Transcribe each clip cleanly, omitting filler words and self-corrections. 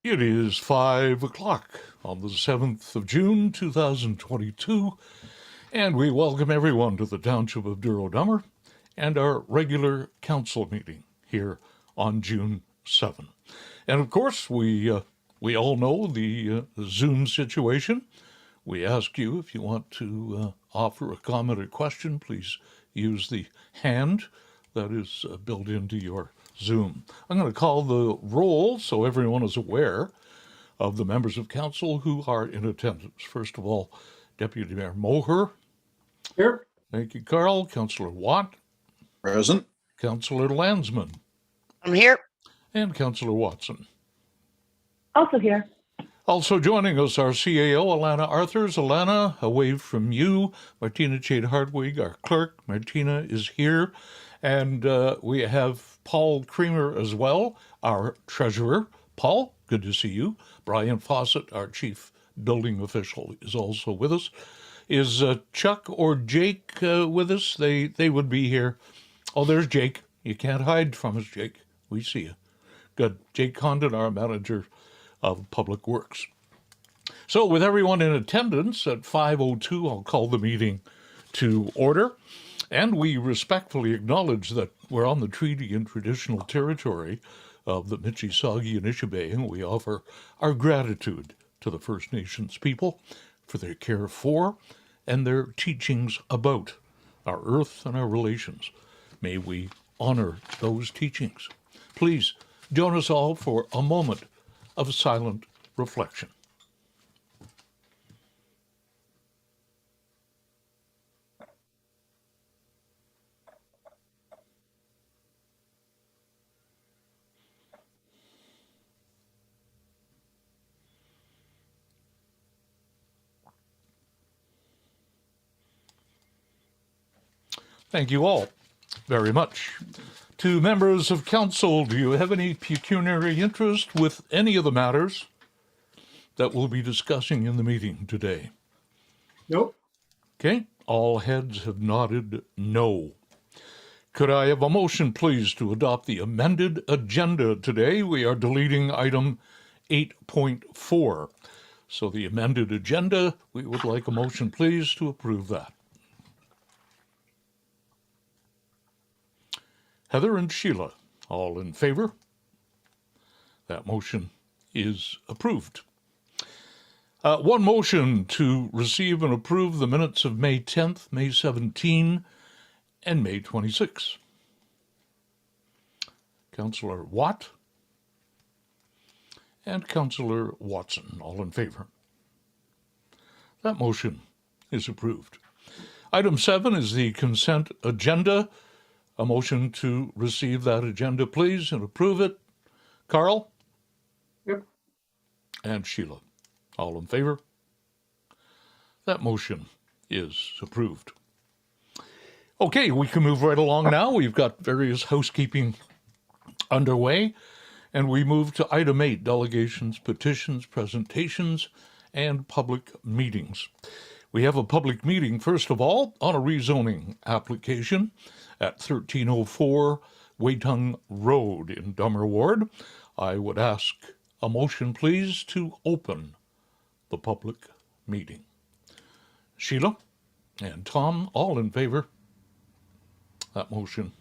It is 5 o'clock on the 7th of June, 2022, and we welcome everyone to the Township of Douro-Dummer and our regular council meeting here on June 7. And of course, we all know the Zoom situation. We ask you, if you want to offer a comment or question, please use the hand that is built into your Zoom. I'm going to call the roll so everyone is aware of the members of council who are in attendance. First of all, Deputy Mayor Moher. Here. Thank you, Carl. Councillor Watt. Present. Councillor Landsman. I'm here. And Councillor Watson. Also here. Also joining us, our CAO, Alana Arthurs. Alana, a wave from you. Martina Chade-Hartwig, our clerk. Martina is here. And we have Paul Creamer as well, our treasurer. Paul, good to see you. Brian Fawcett, our chief building official, is also with us. Is Chuck or Jake with us? They would be here. Oh, there's Jake. You can't hide from us, Jake. We see you. Good. Jake Condon, our manager of Public Works. So with everyone in attendance at 5:02, I'll call the meeting to order. And we respectfully acknowledge that we're on the treaty and traditional territory of the Mississauga and Anishinaabe, and we offer our gratitude to the First Nations people for their care for and their teachings about our earth and our relations. May we honor those teachings. Please join us all for a moment of silent reflection. Thank you all very much. To members of council, do you have any pecuniary interest with any of the matters that we'll be discussing in the meeting today? Nope. Okay, all heads have nodded no. Could I have a motion, please, to adopt the amended agenda today? We are deleting item 8.4. So the amended agenda, we would like a motion, please, to approve that. Heather and Sheila, all in favor? That motion is approved. One motion to receive and approve the minutes of May 10th, May 17, and May 26. Councillor Watt and Councillor Watson, all in favor. That motion is approved. Item 7 is the consent agenda. A motion to receive that agenda, please, and approve it. Carl? Yep. And Sheila. All in favor? That motion is approved. Okay, we can move right along now. We've got various housekeeping underway, and we move to item 8, delegations, petitions, presentations, and public meetings. We have a public meeting, first of all, on a rezoning application at 1304 Waitung Road in Dummer Ward. I would ask a motion, please, to open the public meeting. Sheila and Tom, all in favor? That motion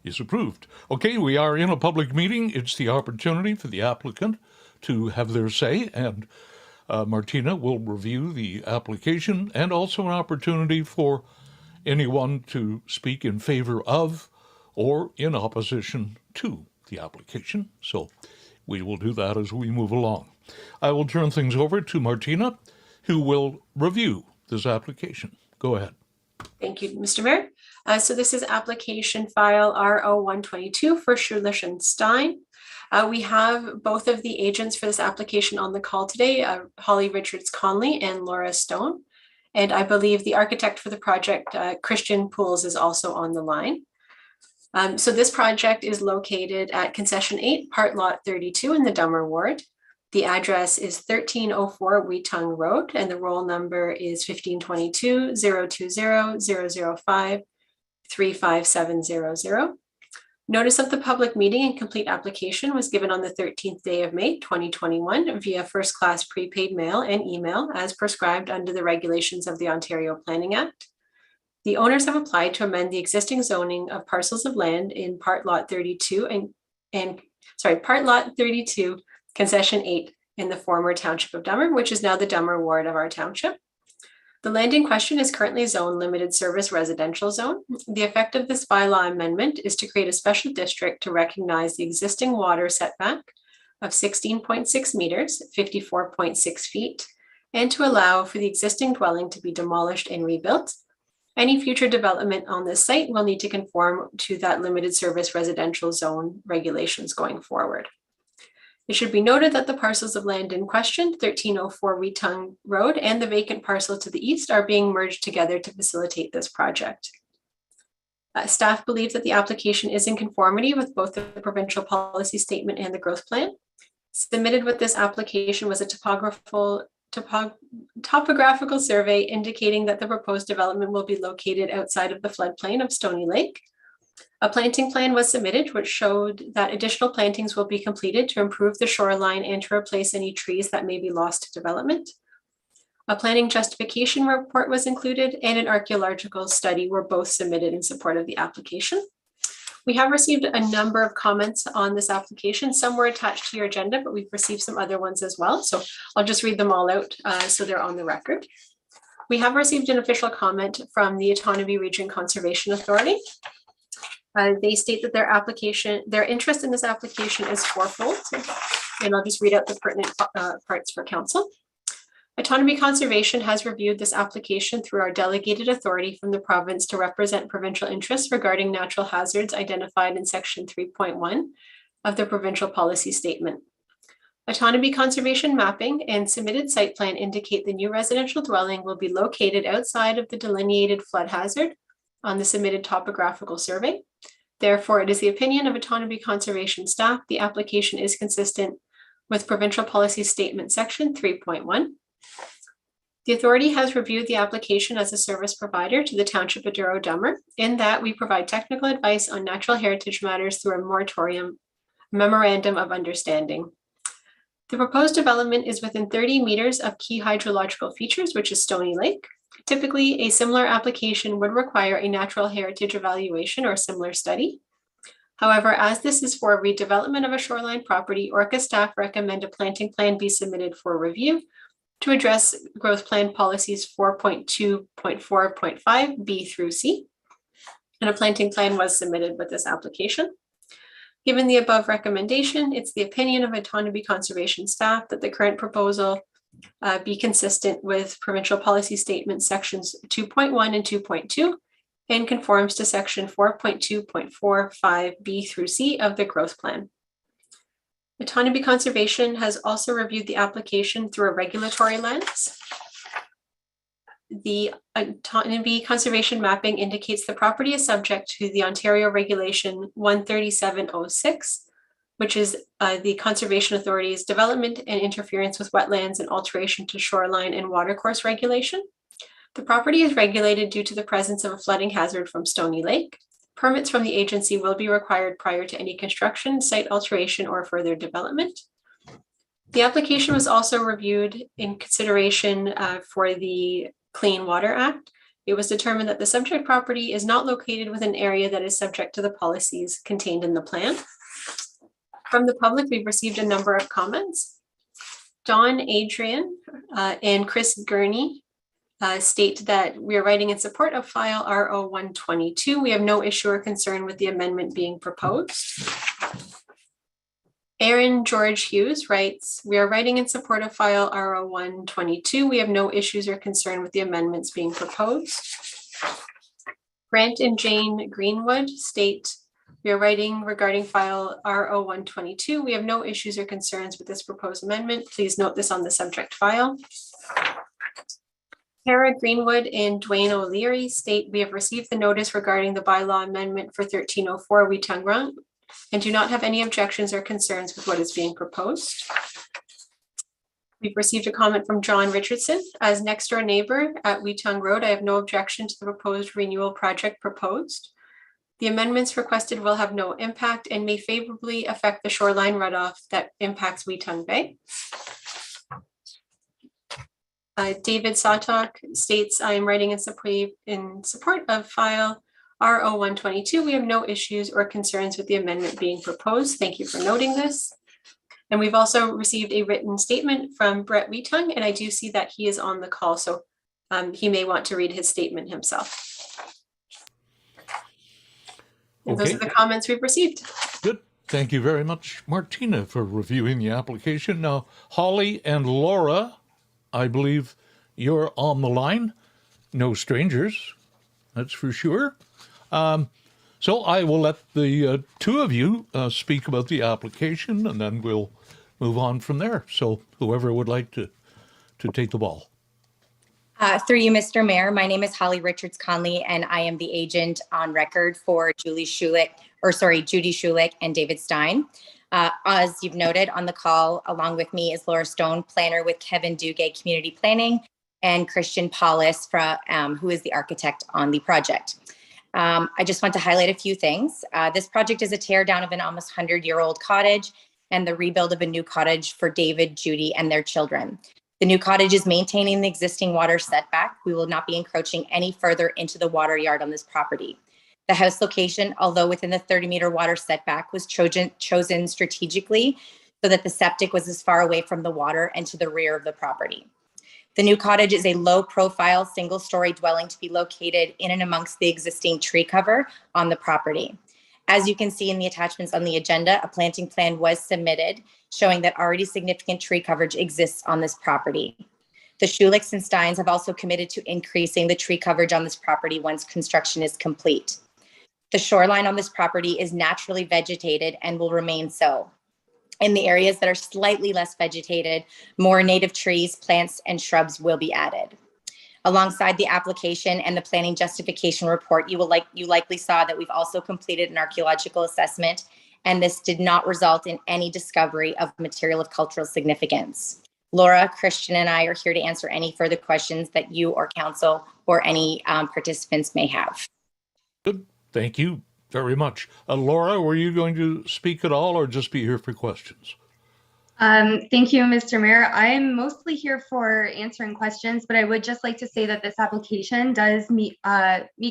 is approved. Okay, we are in a public meeting. It's the opportunity for the applicant to have their say, and Martina will review the application, and also an opportunity for anyone to speak in favor of or in opposition to the application. So we will do that as we move along. I will turn things over to Martina, who will review this application. Go ahead. Thank you, Mr. Mayor. So this is application file RO122 for Schulich and Stein. We have both of the agents for this application on the call today, Holly Richards-Conley and Laura Stone. And I believe the architect for the project, Christian Pools, is also on the line. So this project is located at Concession 8, Part Lot 32 in the Dummer Ward. The address is 1304 Waitung Road, and the roll number is 1522-020-005-35700. Notice of the public meeting and complete application was given on the 13th day of May, 2021 via first-class prepaid mail and email as prescribed under the regulations of the Ontario Planning Act. The owners have applied to amend the existing zoning of parcels of land in Part Lot 32 Part Lot 32, Concession 8 in the former Township of Dummer, which is now the Dummer ward of our township. The land in question is currently zoned limited service residential zone. The effect of this bylaw amendment is to create a special district to recognize the existing water setback of 16.6 meters, 54.6 feet, and to allow for the existing dwelling to be demolished and rebuilt. Any future development on this site will need to conform to that limited service residential zone regulations going forward. It should be noted that the parcels of land in question, 1304 Weetung Road and the vacant parcel to the east, are being merged together to facilitate this project. Staff believes that the application is in conformity with both the provincial policy statement and the growth plan. Submitted with this application was a topographical survey indicating that the proposed development will be located outside of the floodplain of Stony Lake. A planting plan was submitted, which showed that additional plantings will be completed to improve the shoreline and to replace any trees that may be lost to development. A planning justification report was included, and an archaeological study were both submitted in support of the application. We have received a number of comments on this application. Some were attached to your agenda, but we've received some other ones as well. So I'll just read them all out so they're on the record. We have received an official comment from the Otonabee Region Conservation Authority. They state that their interest in this application is fourfold, and I'll just read out the pertinent parts for council. Otonabee Conservation has reviewed this application through our delegated authority from the province to represent provincial interests regarding natural hazards identified in section 3.1 of the provincial policy statement. Otonabee Conservation mapping and submitted site plan indicate the new residential dwelling will be located outside of the delineated flood hazard on the submitted topographical survey. Therefore, it is the opinion of Otonabee Conservation staff the application is consistent with provincial policy statement section 3.1. The authority has reviewed the application as a service provider to the Township of Douro-Dummer in that we provide technical advice on natural heritage matters through a memorandum of understanding. The proposed development is within 30 meters of key hydrological features, which is Stony Lake. Typically, a similar application would require a natural heritage evaluation or similar study. However, as this is for redevelopment of a shoreline property, Orca staff recommend a planting plan be submitted for review to address growth plan policies 4.2.4.5 B through C. And a planting plan was submitted with this application. Given the above recommendation, it's the opinion of Otonabee Conservation staff that the current proposal be consistent with provincial policy statement sections 2.1 and 2.2 and conforms to section 4.2.45 B through C of the growth plan. Otonabee Conservation has also reviewed the application through a regulatory lens. The Otonabee Conservation mapping indicates the property is subject to the Ontario Regulation 13706, which is the Conservation Authority's development and interference with wetlands and alteration to shoreline and watercourse regulation. The property is regulated due to the presence of a flooding hazard from Stony Lake. Permits from the agency will be required prior to any construction, site alteration, or further development. The application was also reviewed in consideration for the Clean Water Act. It was determined that the subject property is not located within an area that is subject to the policies contained in the plan. From the public, we've received a number of comments. Don Adrian and Chris Gurney state that we are writing in support of file RO 122. We have no issue or concern with the amendment being proposed. Aaron George Hughes writes, we are writing in support of file RO 122. We have no issues or concern with the amendments being proposed. Grant and Jane Greenwood state, we are writing regarding file RO 122. We have no issues or concerns with this proposed amendment. Please note this on the subject file. Kara Greenwood and Dwayne O'Leary state we have received the notice regarding the bylaw amendment for 1304 Weetung Road and do not have any objections or concerns with what is being proposed. We've received a comment from John Richardson. As next door neighbor at Weetung Road, I have no objection to the proposed renewal project proposed. The amendments requested will have no impact and may favorably affect the shoreline runoff that impacts Weetongue Bay. David Satok states, I am writing in support of file RO 122. We have no issues or concerns with the amendment being proposed. Thank you for noting this. And we've also received a written statement from Brett Weetongue, and I do see that he is on the call, so he may want to read his statement himself. And those Okay. are the comments we've received. Good. Thank you very much, Martina, for reviewing the application. Now, Holly and Laura, I believe you're on the line. No strangers, that's for sure. So I will let the two of you speak about the application, and then we'll move on from there. So whoever would like to take the ball. Through you, Mr. Mayor, my name is Holly Richards-Conley, and I am the agent on record for Judy Schulich and David Stein. As you've noted on the call, along with me is Laura Stone, planner with Kevin Duguay Community Planning, and Christian Paulus, who is the architect on the project. I just want to highlight a few things. This project is a tear down of an almost 100-year-old cottage and the rebuild of a new cottage for David, Judy, and their children. The new cottage is maintaining the existing water setback. We will not be encroaching any further into the water yard on this property. The house location, although within the 30-meter water setback, was chosen strategically so that the septic was as far away from the water and to the rear of the property. The new cottage is a low-profile, single-story dwelling to be located in and amongst the existing tree cover on the property. As you can see in the attachments on the agenda, a planting plan was submitted showing that already significant tree coverage exists on this property. The Schulichs and Steins have also committed to increasing the tree coverage on this property once construction is complete. The shoreline on this property is naturally vegetated and will remain so. In the areas that are slightly less vegetated, more native trees, plants, and shrubs will be added. Alongside the application and the planning justification report, you likely saw that we've also completed an archaeological assessment, and this did not result in any discovery of material of cultural significance. Laura, Christian, and I are here to answer any further questions that you or council or any participants may have. Good. Thank you very much. Laura, were you going to speak at all or just be here for questions? Thank you, Mr. Mayor. I am mostly here for answering questions, but I would just like to say that this application does meet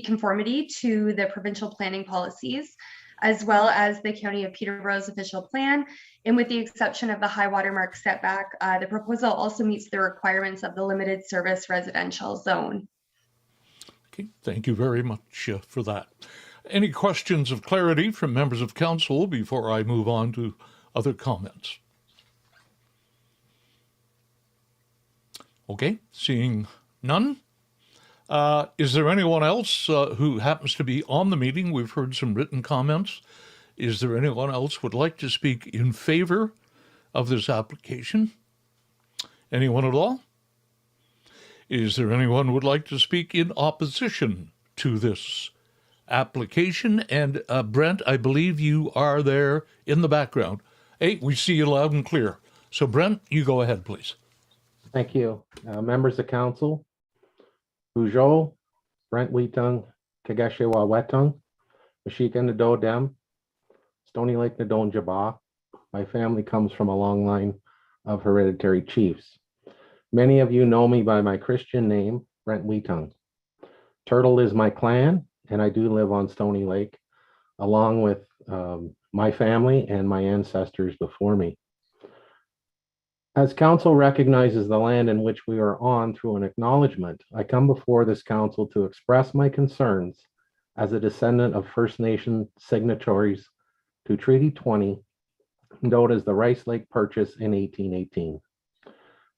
conformity to the provincial planning policies, as well as the County of Peterborough's official plan. And with the exception of the high watermark setback, the proposal also meets the requirements of the limited service residential zone. Okay, thank you very much for that. Any questions of clarity from members of council before I move on to other comments? Okay, seeing none. Is there anyone else who happens to be on the meeting? We've heard some written comments. Is there anyone else would like to speak in favor of this application? Anyone at all? Is there anyone who would like to speak in opposition to this application? And Brent, I believe you are there in the background. Hey, we see you loud and clear. So Brent, you go ahead, please. Thank you. Members of council, Bujo, Brent Weetongue, Kageshewa Wetung, Mashika Nadeau-Dem, Stony Lake Nadone Jabba. My family comes from a long line of hereditary chiefs. Many of you know me by my Christian name, Brent Weetongue. Turtle is my clan, and I do live on Stony Lake, along with my family and my ancestors before me. As council recognizes the land in which we are on through an acknowledgement, I come before this council to express my concerns as a descendant of First Nation signatories to Treaty 20, known as the Rice Lake Purchase in 1818.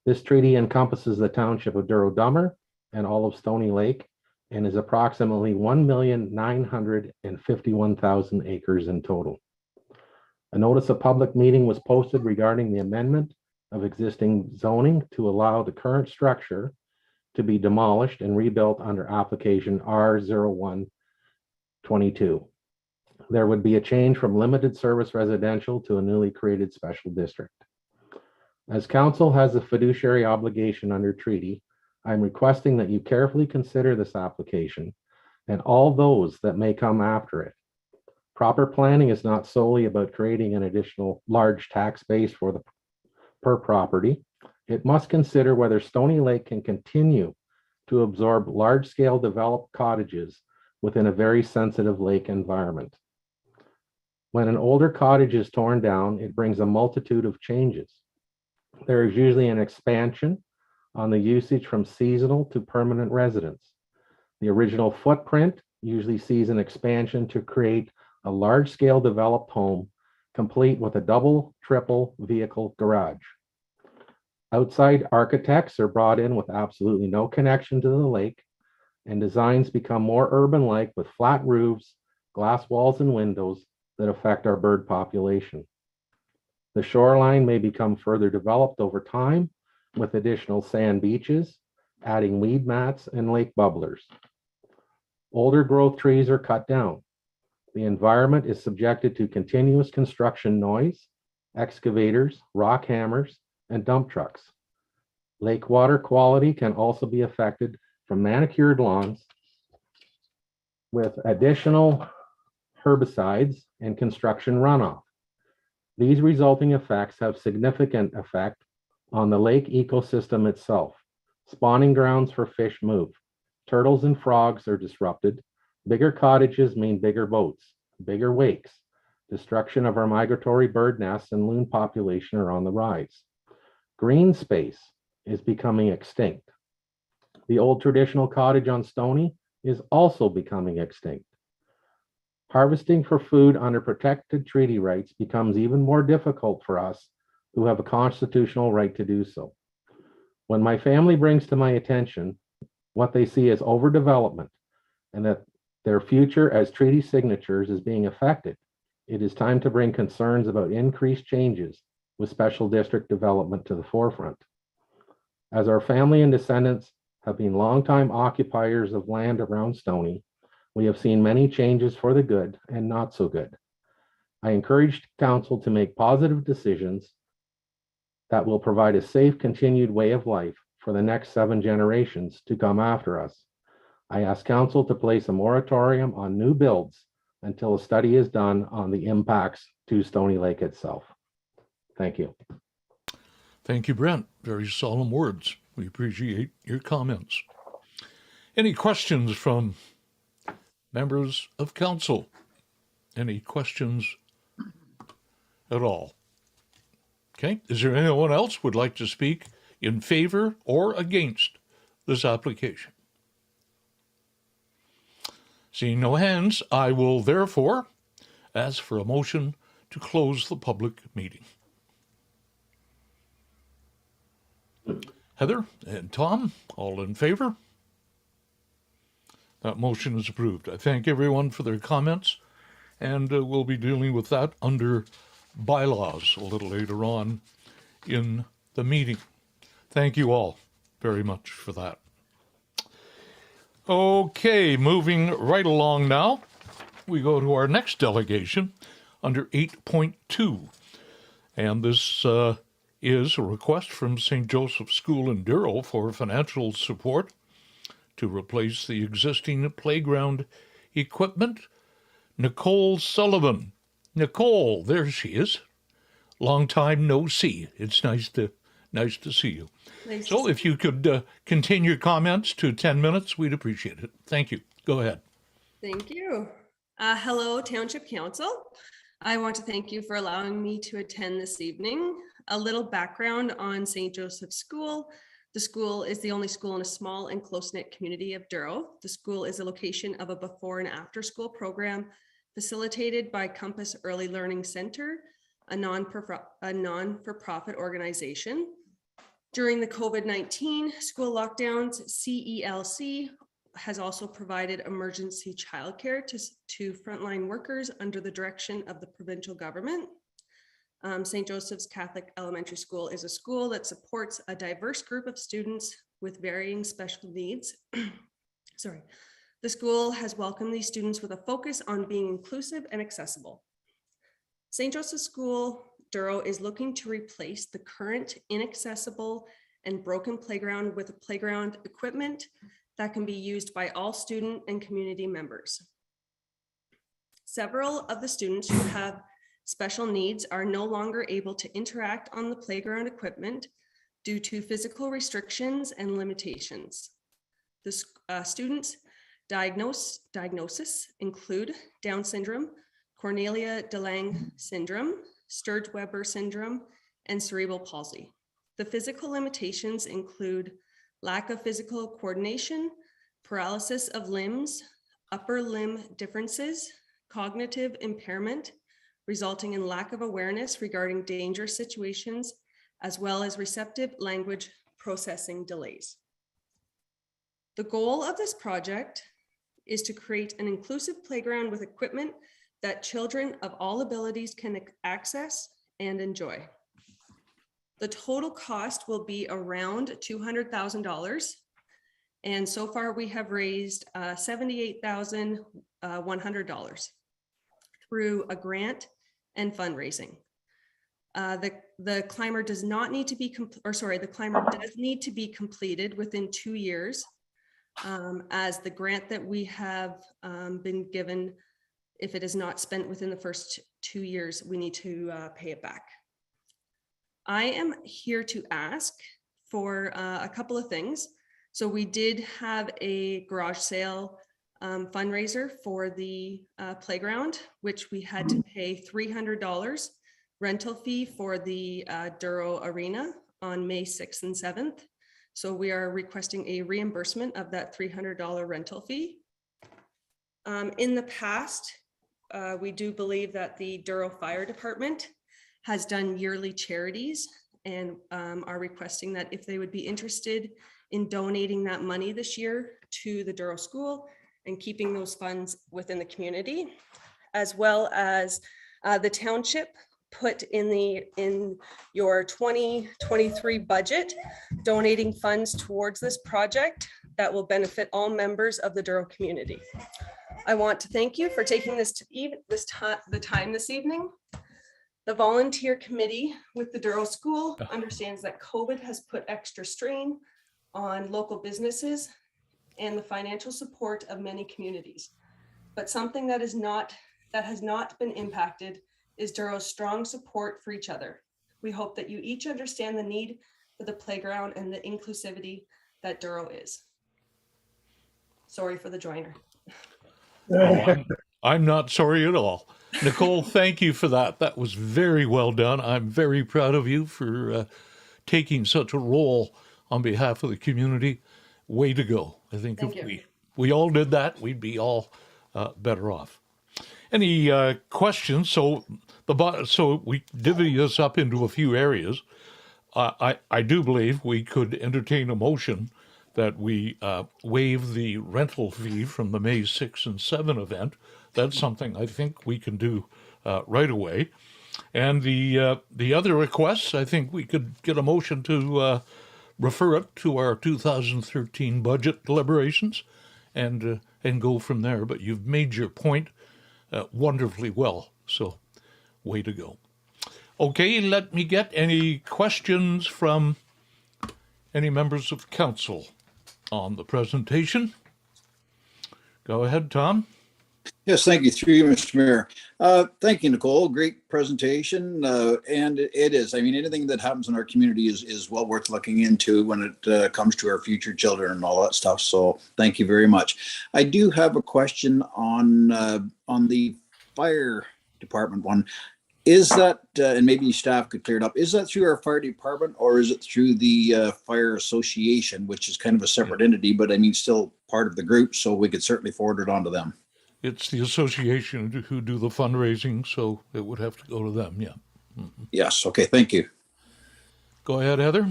This treaty encompasses the township of Douro-Dummer and all of Stony Lake and is approximately 1,951,000 acres in total. A notice of public meeting was posted regarding the amendment of existing zoning to allow the current structure to be demolished and rebuilt under application R0122. There would be a change from limited service residential to a newly created special district. As council has a fiduciary obligation under treaty, I'm requesting that you carefully consider this application and all those that may come after it Proper planning is not solely about creating an additional large tax base for the per property. It must consider whether Stony Lake can continue to absorb large-scale developed cottages within a very sensitive lake environment. When an older cottage is torn down, it brings a multitude of changes. There is usually an expansion on the usage from seasonal to permanent residence. The original footprint usually sees an expansion to create a large-scale developed home, complete with a double, triple vehicle garage. Outside architects are brought in with absolutely no connection to the lake, and designs become more urban-like with flat roofs, glass walls, and windows that affect our bird population. The shoreline may become further developed over time with additional sand beaches, adding weed mats and lake bubblers. Older growth trees are cut down. The environment is subjected to continuous construction noise, excavators, rock hammers, and dump trucks. Lake water quality can also be affected from manicured lawns with additional herbicides and construction runoff. These resulting effects have significant effect on the lake ecosystem itself. Spawning grounds for fish move. Turtles and frogs are disrupted. Bigger cottages mean bigger boats, bigger wakes. Destruction of our migratory bird nests and loon population are on the rise. Green space is becoming extinct. The old traditional cottage on Stony is also becoming extinct. Harvesting for food under protected treaty rights becomes even more difficult for us who have a constitutional right to do so. When my family brings to my attention what they see as overdevelopment and that their future as treaty signatures is being affected, it is time to bring concerns about increased changes with special district development to the forefront. As our family and descendants have been longtime occupiers of land around Stony, we have seen many changes for the good and not so good. I encourage council to make positive decisions that will provide a safe, continued way of life for the next 7 generations to come after us. I ask council to place a moratorium on new builds until a study is done on the impacts to Stony Lake itself. Thank you. Thank you, Brent. Very solemn words. We appreciate your comments. Any questions from members of council? Any questions at all? Okay, is there anyone else who would like to speak in favor or against this application? Seeing no hands, I will therefore ask for a motion to close the public meeting. Heather and Tom, all in favor? That motion is approved. I thank everyone for their comments, and we'll be dealing with that under bylaws a little later on in the meeting. Thank you all very much for that. Okay, moving right along now, we go to our next delegation under 8.2, and this is a request from St. Joseph's School in Douro for financial support to replace the existing playground equipment. Nicole Sullivan. Nicole, there she is. Long time no see. It's nice to see you. So if you could contain your comments to 10 minutes, we'd appreciate it. Thank you. Go ahead. Thank you. Hello, Township Council. I want to thank you for allowing me to attend this evening. A little background on St. Joseph's School. The school is the only school in a small and close-knit community of Douro. The school is a location of a before and after school program facilitated by Compass Early Learning Center, a non-for-profit organization. During the COVID-19 school lockdowns, CELC has also provided emergency childcare to frontline workers under the direction of the provincial government. St. Joseph's Catholic Elementary School is a school that supports a diverse group of students with varying special needs. Sorry. The school has welcomed these students with a focus on being inclusive and accessible. St. Joseph's School Douro is looking to replace the current inaccessible and broken playground with a playground equipment that can be used by all student and community members. Several of the students who have special needs are no longer able to interact on the playground equipment due to physical restrictions and limitations. The students' diagnosis include Down syndrome, Cornelia de Lange syndrome, Sturge-Weber syndrome, and cerebral palsy. The physical limitations include lack of physical coordination, paralysis of limbs, upper limb differences, cognitive impairment, resulting in lack of awareness regarding dangerous situations, as well as receptive language processing delays. The goal of this project is to create an inclusive playground with equipment that children of all abilities can access and enjoy. The total cost will be around $200,000. And so far we have raised $78,100 through a grant and fundraising. The climber does not need to be, the climber does need to be completed within 2 years, as the grant that we have been given, if it is not spent within the first 2 years, we need to pay it back. I am here to ask for a couple of things. So we did have a garage sale fundraiser for the playground, which we had to pay $300 rental fee for the Douro Arena on May 6th and 7th. So we are requesting a reimbursement of that $300 rental fee. In the past, we do believe that the Douro Fire Department has done yearly charities and are requesting that if they would be interested in donating that money this year to the Douro School and keeping those funds within the community, as well as the township put in your 2023 budget, donating funds towards this project that will benefit all members of the Douro community. I want to thank you for taking the time this evening. The volunteer committee with the Douro School understands that COVID has put extra strain on local businesses and the financial support of many communities. But something that has not been impacted is Douro's strong support for each other. We hope that you each understand the need for the playground and the inclusivity that Douro is. Sorry for the joiner. Oh, I'm not sorry at all. Nicole, thank you for that. That was very well done. I'm very proud of you for taking such a role on behalf of the community. Way to go. I think if we all did that, we'd be all better off. Any questions? So we divvy this up into a few areas. I do believe we could entertain a motion that we waive the rental fee from the May 6 and 7 event. That's something I think we can do right away. And the other requests, I think we could get a motion to refer it to our 2013 budget deliberations and go from there. But you've made your point wonderfully well, so way to go. Okay, let me get any questions from any members of council on the presentation. Go ahead, Tom. Yes, thank you. Through you, Mr. Mayor. Thank you, Nicole. Great presentation. And it is. I mean, anything that happens in our community is well worth looking into when it comes to our future children and all that stuff. So thank you very much. I do have a question on the fire department one. Is that, and maybe staff could clear it up, is that through our fire department or is it through the fire association, which is kind of a separate entity, but I mean, still part of the group, so we could certainly forward it on to them? It's the association who do the fundraising, so it would have to go to them, yeah. Mm-hmm. Yes, okay, thank you. Go ahead, Heather.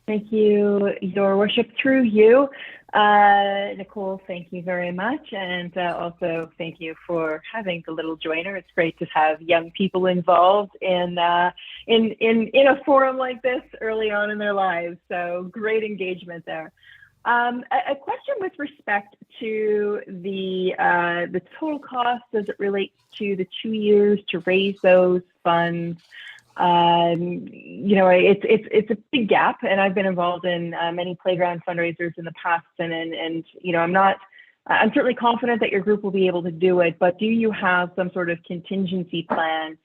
Thank you, Your Worship. Through you, Nicole, thank you very much. And also thank you for having the little joiner. It's great to have young people involved in a forum like this early on in their lives. So great engagement there. A question with respect to the total cost as it relates to the 2 years to raise those funds. You know, it's a big gap, and I've been involved in many playground fundraisers in the past, and you know, I'm not I'm certainly confident that your group will be able to do it, but do you have some sort of contingency plan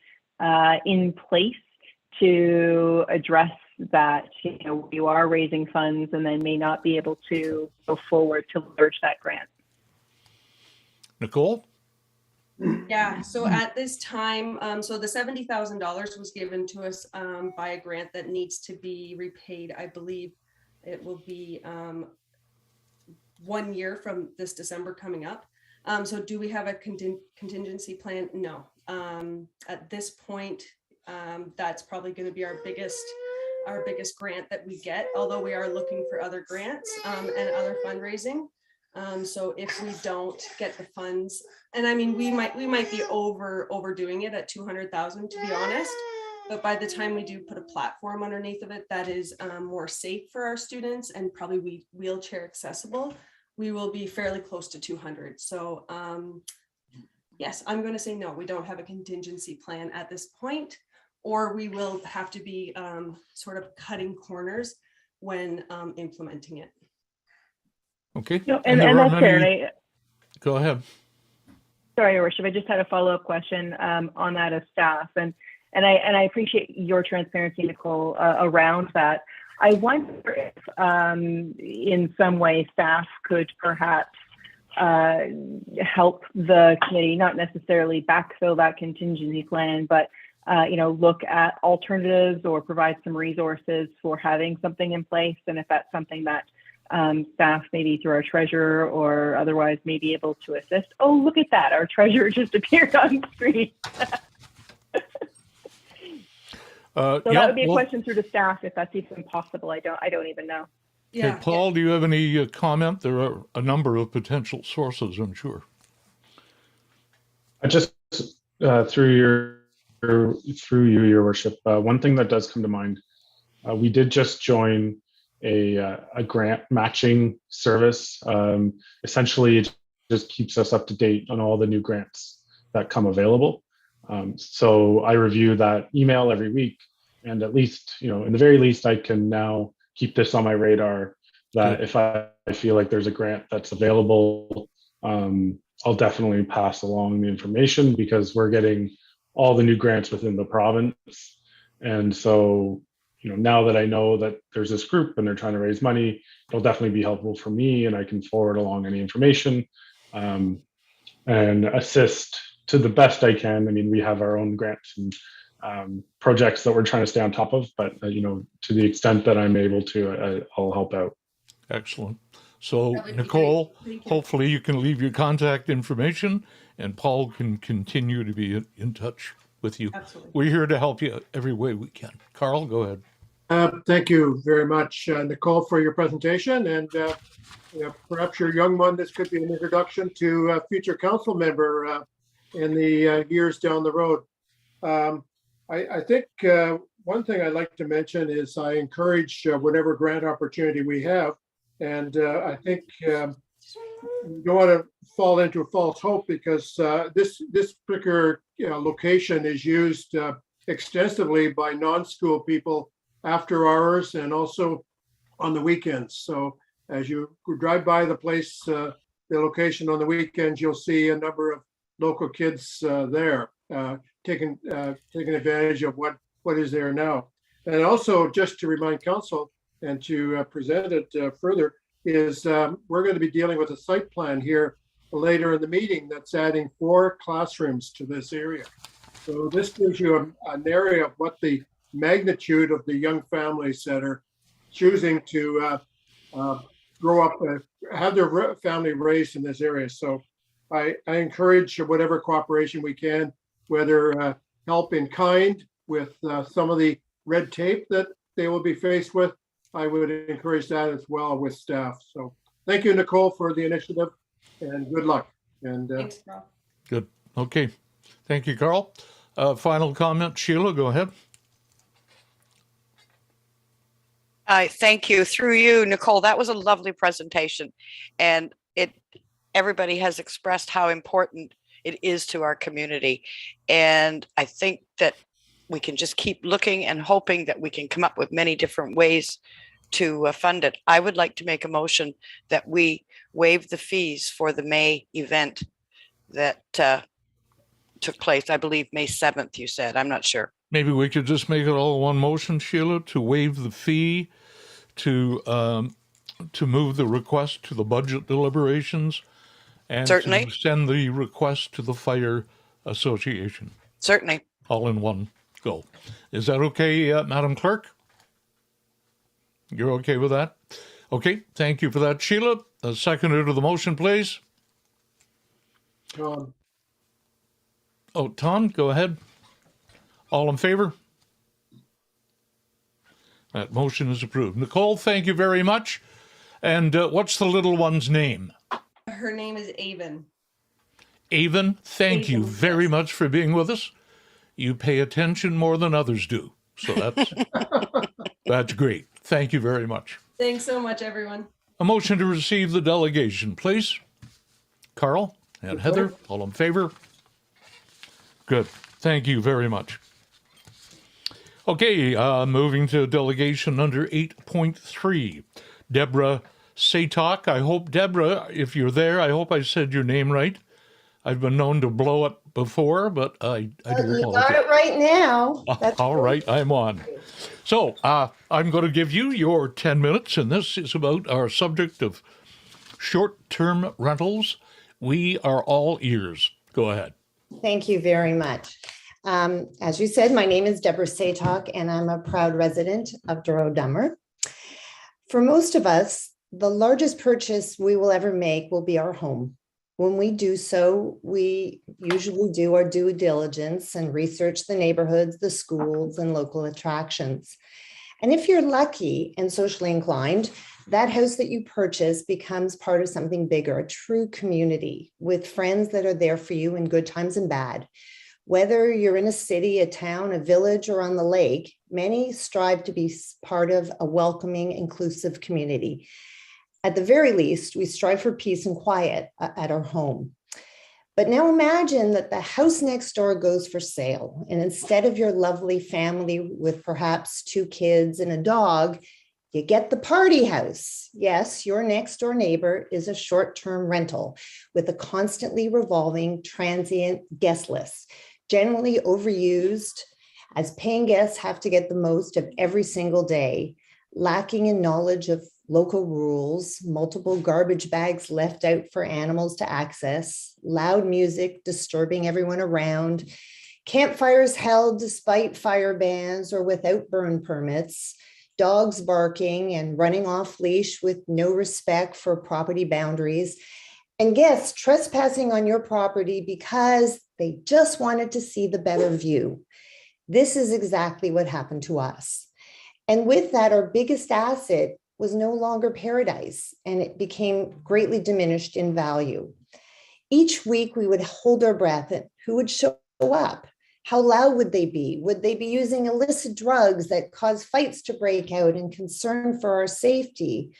in place to address that, you know, you are raising funds and then may not be able to go forward to leverage that grant? Nicole? Yeah, so at this time, so the $70,000 was given to us by a grant that needs to be repaid. I believe it will be 1 year from this December coming up. So do we have a contingency plan? No. At this point, that's probably going to be our biggest grant that we get, although we are looking for other grants and other fundraising. So if we don't get the funds, and I mean, we might be overdoing it at 200,000, to be honest, but by the time we do put a platform underneath of it that is more safe for our students and probably wheelchair accessible, we will be fairly close to 200. So yes, I'm going to say no, we don't have a contingency plan at this point, or we will have to be sort of cutting corners when implementing it. Okay. No, and that's fair. Go ahead. Sorry, Your Worship, I just had a follow-up question on that of staff, and I appreciate your transparency, Nicole, around that. I wonder if in some way staff could perhaps help the committee, not necessarily backfill that contingency plan, but you know, look at alternatives or provide some resources for having something in place. And if that's something that staff, maybe through our treasurer or otherwise, may be able to assist. Oh, look at that. Our treasurer just appeared on screen. So that would be a question through to staff, if that's even possible. I don't even know. Yeah. Okay, Paul, do you have any comment? There are a number of potential sources, I'm sure. I just through you, Your Worship, one thing that does come to mind, we did just join a grant matching service. Essentially, it just keeps us up to date on all the new grants that come available. So I review that email every week, and at least, you know, in the very least, I can now keep this on my radar that if I feel like there's a grant that's available, I'll definitely pass along the information, because we're getting all the new grants within the province. And so, you know, now that I know that there's this group and they're trying to raise money, it'll definitely be helpful for me, and I can forward along any information and assist to the best I can. I mean, we have our own grants and projects that we're trying to stay on top of, but you know, to the extent that I'm able to, I'll help out. Excellent. So Nicole, hopefully you can leave your contact information, and Paul can continue to be in touch with you. Absolutely. We're here to help you every way we can. Carl, go ahead. Thank you very much, Nicole, for your presentation. And you know, perhaps your young one, this could be an introduction to a future council member in the years down the road. I think one thing I'd like to mention is I encourage whatever grant opportunity we have. And I think you don't want to fall into a false hope, because this particular location is used extensively by non-school people after hours and also on the weekends. So as you drive by the place, the location on the weekends, you'll see a number of local kids there taking advantage of what is there now. And also, just to remind council and to present it further, is we're going to be dealing with a site plan here later in the meeting that's adding 4 classrooms to this area. So this gives you an area of what the magnitude of the young families that are choosing to grow up, have their family raised in this area. So I encourage whatever cooperation we can, whether help in kind with some of the red tape that they will be faced with. I would encourage that as well with staff. So thank you, Nicole, for the initiative, and good luck. And Thanks, Carl. Good. Okay. Thank you, Carl. Final comment, Sheila, go ahead. Thank you. Through you, Nicole, that was a lovely presentation. And everybody has expressed how important it is to our community. And I think that we can just keep looking and hoping that we can come up with many different ways to fund it. I would like to make a motion that we waive the fees for the May event that took place, I believe, May 7th, you said. I'm not sure. Maybe we could just make it all one motion, Sheila, to waive the fee, to move the request to the budget deliberations, and Certainly. to send the request to the Fire Association, Certainly. all in one go. Is that okay, Madam Clerk? You're okay with that? Okay, thank you for that, Sheila. A seconder to the motion, please. Tom, Oh, Tom, go ahead. All in favor? That motion is approved. Nicole, thank you very much. And what's the little one's name? Her name is Avon. Avon, thank you Avon, very yes. much for being with us. You pay attention more than others do. So that's great. Thank you very much. Thanks so much, everyone. A motion to receive the delegation, please. Carl and Heather, all in favor? Good. Thank you very much. Okay, moving to delegation under 8.3. Deborah Satok. I hope, Deborah, if you're there, I hope I said your name right. I've been known to blow it before, but I do You apologize. got it right now. That's All right, I'm on. So I'm going to give you your 10 minutes, and this is about our subject of short-term rentals. We are all ears. Go ahead. Thank you very much. As you said, my name is Deborah Satok, and I'm a proud resident of Douro-Dummer. For most of us, the largest purchase we will ever make will be our home. When we do so, we usually do our due diligence and research the neighborhoods, the schools, and local attractions. And if you're lucky and socially inclined, that house that you purchase becomes part of something bigger, a true community with friends that are there for you in good times and bad. Whether you're in a city, a town, a village, or on the lake, many strive to be part of a welcoming, inclusive community. At the very least, we strive for peace and quiet at our home. But now imagine that the house next door goes for sale, and instead of your lovely family with perhaps 2 kids and a dog, you get the party house. Yes, your next door neighbor is a short-term rental with a constantly revolving transient guest list, generally overused, as paying guests have to get the most of every single day, lacking in knowledge of local rules, multiple garbage bags left out for animals to access, loud music disturbing everyone around, campfires held despite fire bans or without burn permits, dogs barking and running off leash with no respect for property boundaries, and guests trespassing on your property because they just wanted to see the better view. This is exactly what happened to us. And with that, our biggest asset was no longer paradise, and it became greatly diminished in value. Each week we would hold our breath at who would show up. How loud would they be? Would they be using illicit drugs that cause fights to break out and concern for our safety?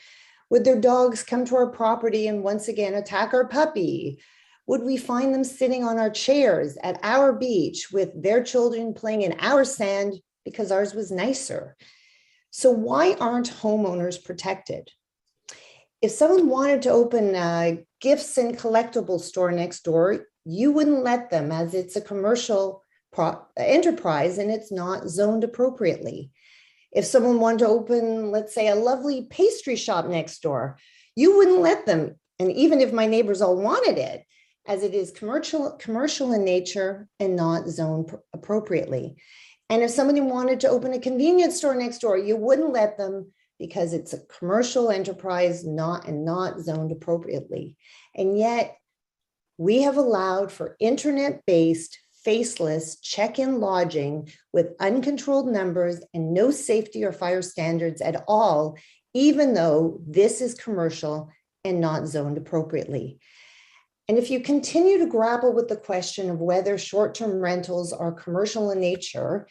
Would their dogs come to our property and once again attack our puppy? Would we find them sitting on our chairs at our beach with their children playing in our sand because ours was nicer? So why aren't homeowners protected? If someone wanted to open a gifts and collectibles store next door, you wouldn't let them, as it's a commercial enterprise and it's not zoned appropriately. If someone wanted to open, let's say, a lovely pastry shop next door, you wouldn't let them. And even if my neighbors all wanted it, as it is commercial in nature and not zoned appropriately. And if somebody wanted to open a convenience store next door, you wouldn't let them because it's a commercial enterprise not zoned appropriately. And yet we have allowed for internet-based, faceless check-in lodging with uncontrolled numbers and no safety or fire standards at all, even though this is commercial and not zoned appropriately. And if you continue to grapple with the question of whether short-term rentals are commercial in nature,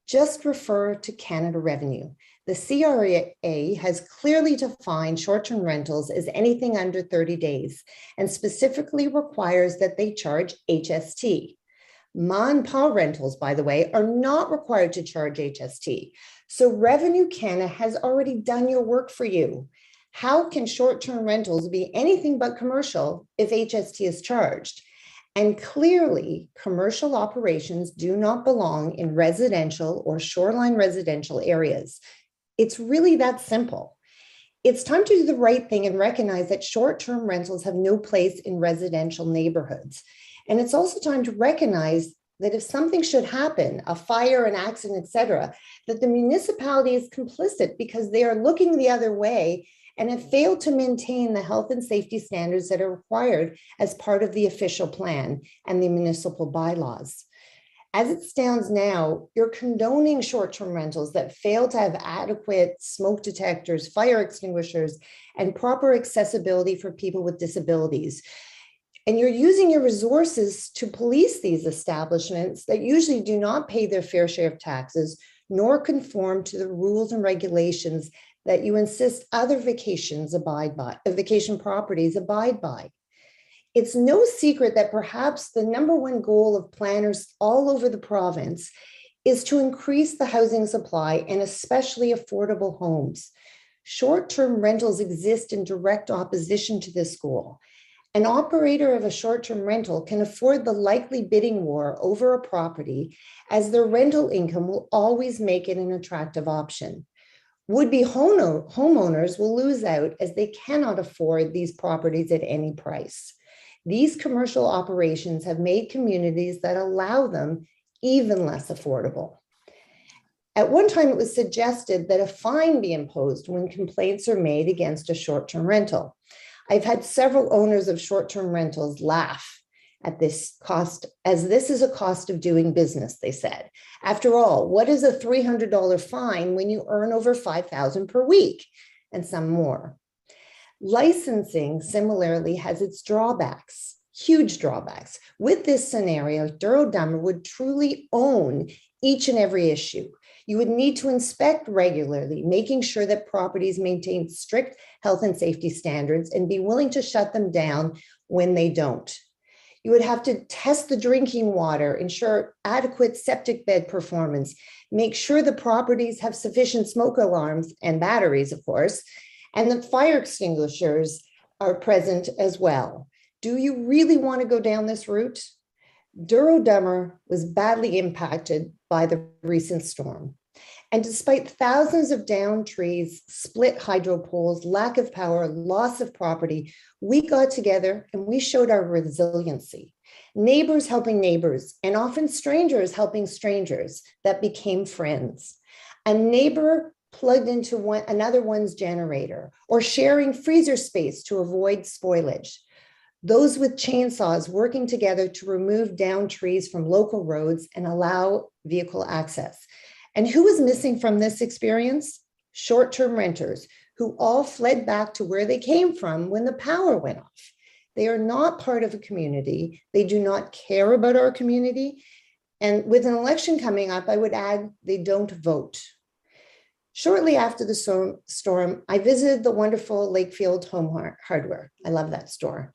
just refer to Canada Revenue. The CRA has clearly defined short-term rentals as anything under 30 days and specifically requires that they charge HST. Ma and pa rentals, by the way, are not required to charge HST. So Revenue Canada has already done your work for you. How can short-term rentals be anything but commercial if HST is charged? And clearly, commercial operations do not belong in residential or shoreline residential areas. It's really that simple. It's time to do the right thing and recognize that short-term rentals have no place in residential neighborhoods. And it's also time to recognize that if something should happen, a fire, an accident, etc., that the municipality is complicit because they are looking the other way and have failed to maintain the health and safety standards that are required as part of the official plan and the municipal bylaws. As it stands now, you're condoning short-term rentals that fail to have adequate smoke detectors, fire extinguishers, and proper accessibility for people with disabilities. And you're using your resources to police these establishments that usually do not pay their fair share of taxes, nor conform to the rules and regulations that you insist other vacation properties abide by. It's no secret that perhaps the number one goal of planners all over the province is to increase the housing supply and especially affordable homes. Short-term rentals exist in direct opposition to this goal. An operator of a short-term rental can afford the likely bidding war over a property as their rental income will always make it an attractive option. Would-be homeowners will lose out as they cannot afford these properties at any price. These commercial operations have made communities that allow them even less affordable. At one time, it was suggested that a fine be imposed when complaints are made against a short-term rental. I've had several owners of short-term rentals laugh at this cost, as this is a cost of doing business, they said. After all, what is a $300 fine when you earn over $5,000 per week and some more? Licensing similarly has its drawbacks, huge drawbacks. With this scenario, Douro-Dummer would truly own each and every issue. You would need to inspect regularly, making sure that properties maintain strict health and safety standards and be willing to shut them down when they don't. You would have to test the drinking water, ensure adequate septic bed performance, make sure the properties have sufficient smoke alarms and batteries, of course, and that fire extinguishers are present as well. Do you really want to go down this route? Douro-Dummer was badly impacted by the recent storm. And despite thousands of downed trees, split hydro poles, lack of power, loss of property, we got together and we showed our resiliency. Neighbors helping neighbors, and often strangers helping strangers that became friends. A neighbor plugged into another one's generator, or sharing freezer space to avoid spoilage. Those with chainsaws working together to remove downed trees from local roads and allow vehicle access. And who was missing from this experience? Short-term renters who all fled back to where they came from when the power went off. They are not part of a community. They do not care about our community. And with an election coming up, I would add, they don't vote. Shortly after the storm, I visited the wonderful Lakefield Home Hardware. I love that store.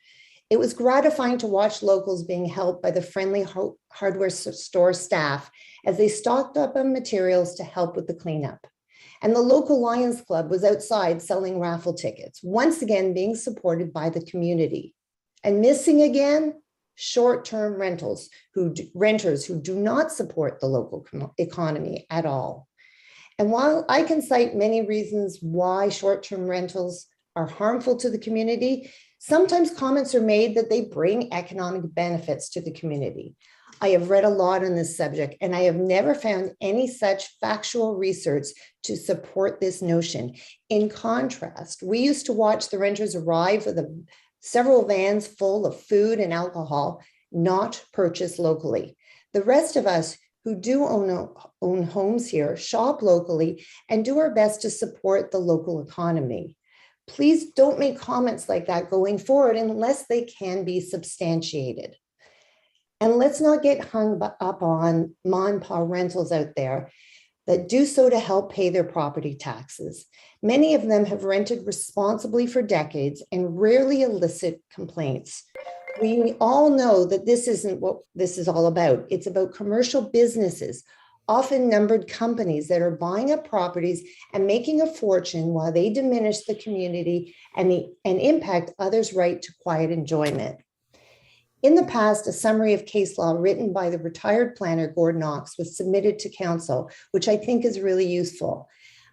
It was gratifying to watch locals being helped by the friendly hardware store staff as they stocked up on materials to help with the cleanup. And the local Lions Club was outside selling raffle tickets, once again being supported by the community. And missing again, short-term renters who do not support the local economy at all. And while I can cite many reasons why short-term rentals are harmful to the community, sometimes comments are made that they bring economic benefits to the community. I have read a lot on this subject, and I have never found any such factual research to support this notion. In contrast, we used to watch the renters arrive with several vans full of food and alcohol, not purchased locally. The rest of us who do own homes here shop locally and do our best to support the local economy. Please don't make comments like that going forward unless they can be substantiated. And let's not get hung up on ma and pa rentals out there that do so to help pay their property taxes. Many of them have rented responsibly for decades and rarely elicit complaints. We all know that this isn't what this is all about. It's about commercial businesses, often numbered companies that are buying up properties and making a fortune while they diminish the community and impact others' right to quiet enjoyment. In the past, a summary of case law written by the retired planner, Gordon Knox, was submitted to council, which I think is really useful.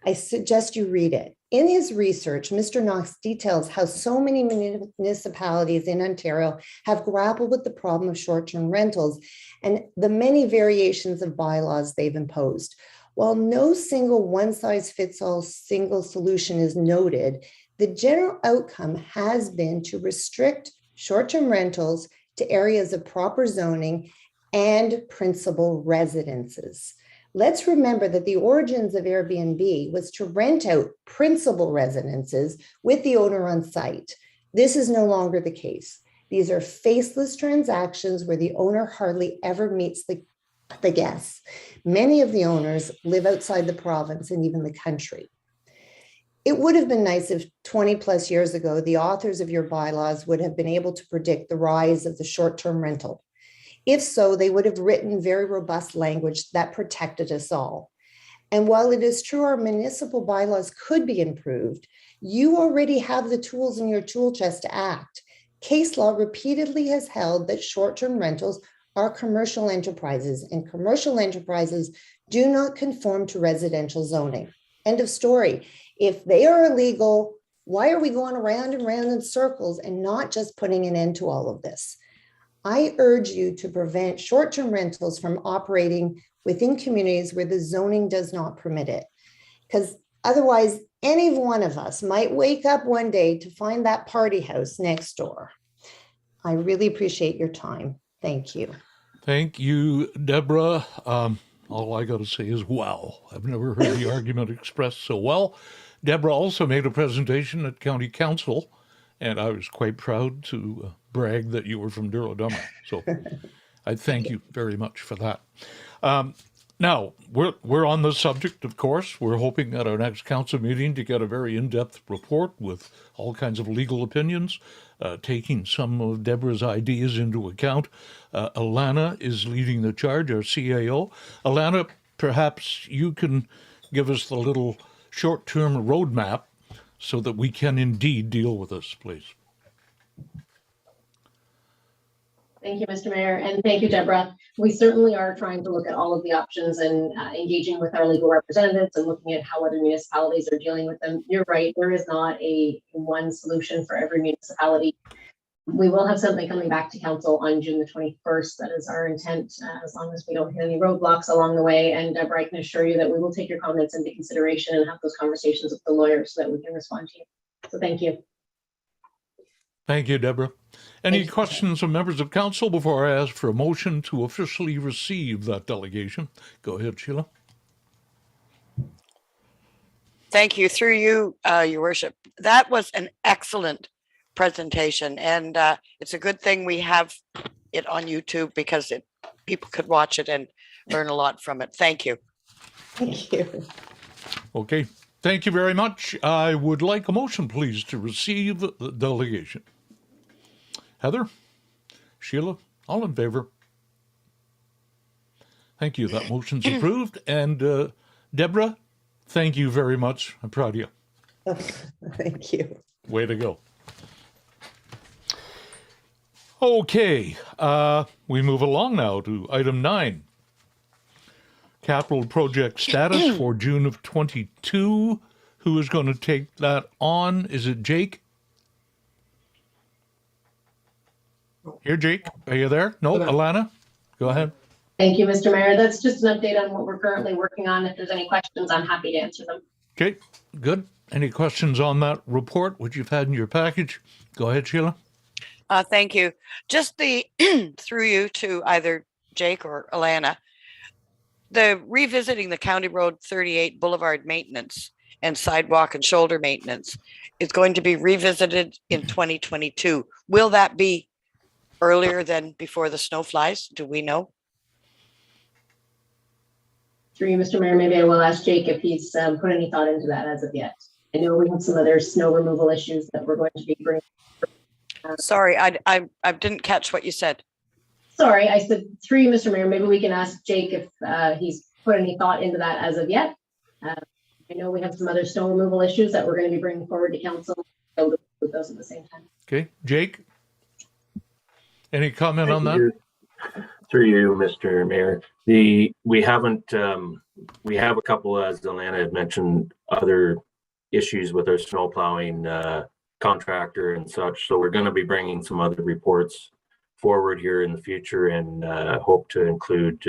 I suggest you read it. In his research, Mr. Knox details how so many municipalities in Ontario have grappled with the problem of short-term rentals and the many variations of bylaws they've imposed. While no single one-size-fits-all single solution is noted, the general outcome has been to restrict short-term rentals to areas of proper zoning and principal residences. Let's remember that the origins of Airbnb was to rent out principal residences with the owner on site. This is no longer the case. These are faceless transactions where the owner hardly ever meets the guests. Many of the owners live outside the province and even the country. It would have been nice if 20 plus years ago, the authors of your bylaws would have been able to predict the rise of the short-term rental. If so, they would have written very robust language that protected us all. And while it is true our municipal bylaws could be improved, you already have the tools in your tool chest to act. Case law repeatedly has held that short-term rentals are commercial enterprises, and commercial enterprises do not conform to residential zoning. End of story. If they are illegal, why are we going around and round in circles and not just putting an end to all of this? I urge you to prevent short-term rentals from operating within communities where the zoning does not permit it. Because otherwise, any one of us might wake up one day to find that party house next door. I really appreciate your time. Thank you. Thank you, Deborah. All I got to say is wow. I've never heard the argument expressed so well. Deborah also made a presentation at County Council, and I was quite proud to brag that you were from Douro-Dummer. So I thank you very much for that. Now, we're on the subject, of course. We're hoping at our next council meeting to get a very in-depth report with all kinds of legal opinions, taking some of Deborah's ideas into account. Alana is leading the charge, our CAO. Alana, perhaps you can give us the little short-term roadmap so that we can indeed deal with this, please. Thank you, Mr. Mayor, and thank you, Deborah. We certainly are trying to look at all of the options and engaging with our legal representatives and looking at how other municipalities are dealing with them. You're right, there is not a one solution for every municipality. We will have something coming back to council on June the 21st. That is our intent, as long as we don't hit any roadblocks along the way. And Deborah, I can assure you that we will take your comments into consideration and have those conversations with the lawyers so that we can respond to you. So thank you. Thank you, Deborah. Any questions from members of council before I ask for a motion to officially receive that delegation? Go ahead, Sheila. Thank you. Through you, Your Worship. That was an excellent presentation, and it's a good thing we have it on YouTube because people could watch it and learn a lot from it. Thank you. Thank you. Okay. Thank you very much. I would like a motion, please, to receive the delegation. Heather? Sheila? All in favor? Thank you. That motion's approved. And Deborah, thank you very much. I'm proud of you. Thank you. Way to go. Okay. We move along now to item 9. Capital project status for June of 22. Who is going to take that on? Is it Jake? Here, Jake. Are you there? No, Alana? Go ahead. Thank you, Mr. Mayor. That's just an update on what we're currently working on. If there's any questions, I'm happy to answer them. Okay, good. Any questions on that report, which you've had in your package? Go ahead, Sheila. Thank you. Just through you to either Jake or Alana, the revisiting the County Road 38 Boulevard maintenance and sidewalk and shoulder maintenance is going to be revisited in 2022. Will that be earlier than before the snow flies? Do we know? Through you, Mr. Mayor, maybe I will ask Jake if he's put any thought into that as of yet. I know we have some other snow removal issues that we're going to be bringing. Sorry, I didn't catch what you said. Sorry, I said through you, Mr. Mayor, maybe we can ask Jake if he's put any thought into that as of yet. I know we have some other snow removal issues that we're going to be bringing forward to council. So with those at the same time. Okay, Jake? Any comment on that? Through you, Mr. Mayor. We have a couple, as Delana had mentioned, other issues with our snow plowing contractor and such. So we're going to be bringing some other reports forward here in the future, and hope to include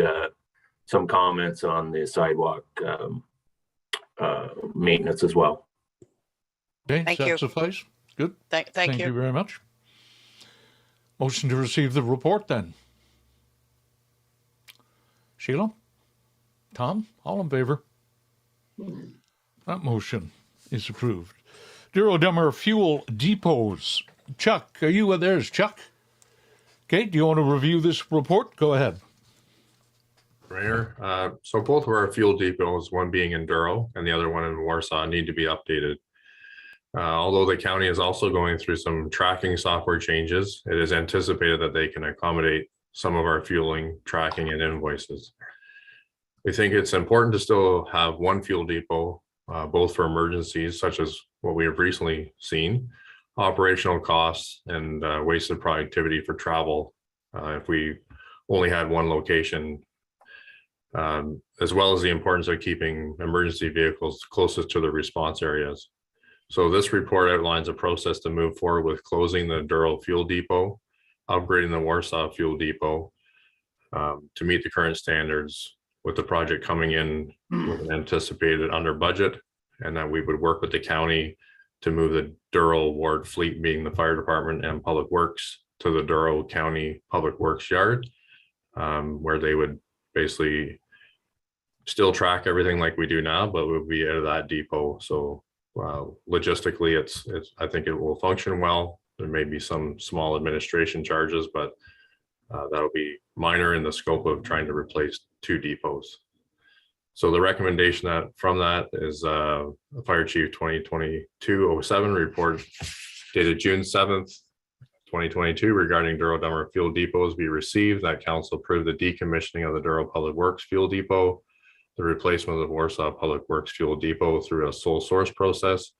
some comments on the sidewalk maintenance as well. Okay, Thank does that you. suffice? Good. Thank you. Very much. Motion to receive the report then. Sheila? Tom? All in favor? That motion is approved. Douro-Dummer Fuel Depots. Chuck, are you there's Chuck? Okay, do you want to review this report? Go ahead. Mayor, so both of our fuel depots, one being in Douro and the other one in Warsaw, need to be updated. Although the county is also going through some tracking software changes, it is anticipated that they can accommodate some of our fueling, tracking, and invoices. We think it's important to still have one fuel depot, both for emergencies such as what we have recently seen, operational costs, and wasted productivity for travel if we only had one location, as well as the importance of keeping emergency vehicles closest to the response areas. So this report outlines a process to move forward with closing the Douro fuel depot, upgrading the Warsaw fuel depot to meet the current standards, with the project coming in with an anticipated under budget, and that we would work with the county to move the Douro ward fleet, being the fire department and public works, to the Douro County Public Works yard, where they would basically still track everything like we do now, but would be out of that depot. So logistically, it's I think it will function well. There may be some small administration charges, but that'll be minor in the scope of trying to replace two depots. So the recommendation from that is the Fire Chief 2022-07 report dated June 7th, 2022 regarding Douro-Dummer fuel depots be received, that council approved the decommissioning of the Douro Public Works fuel depot, the replacement of the Warsaw Public Works fuel depot through a sole source process.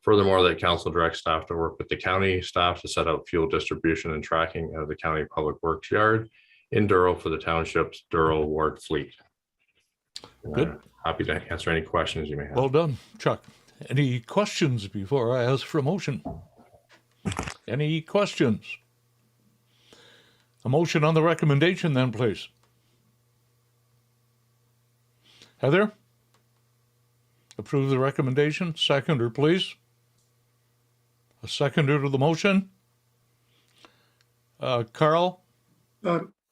Furthermore, that council directs staff to work with the county staff to set up fuel distribution and tracking of the county public works yard in Douro for the township's Douro ward fleet. Good. Happy to answer any questions you may have. Well done, Chuck. Any questions before I ask for a motion? Any questions? A motion on the recommendation then, please. Heather? Approve the recommendation. Seconder, please. A seconder to the motion. Carl?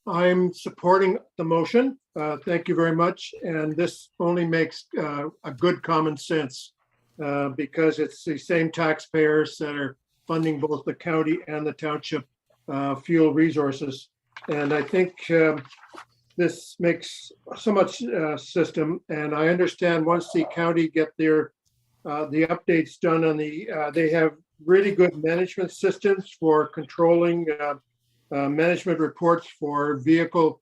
I'm supporting the motion. Thank you very much. And this only makes a good common sense because it's the same taxpayers that are funding both the county and the township fuel resources. And I think this makes so much system. And I understand once the county get their the updates done on they have really good management systems for controlling management reports for vehicle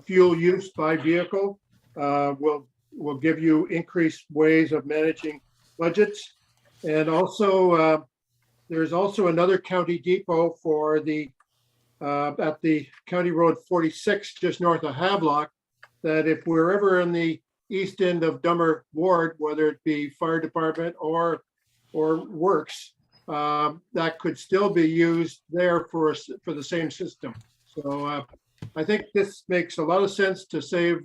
fuel use by vehicle. Will give you increased ways of managing budgets. And also there's also another county depot for the at the County Road 46 just north of Havelock, that if we're ever in the east end of Dummer Ward, whether it be fire department or works, that could still be used there for the same system. So I think this makes a lot of sense to save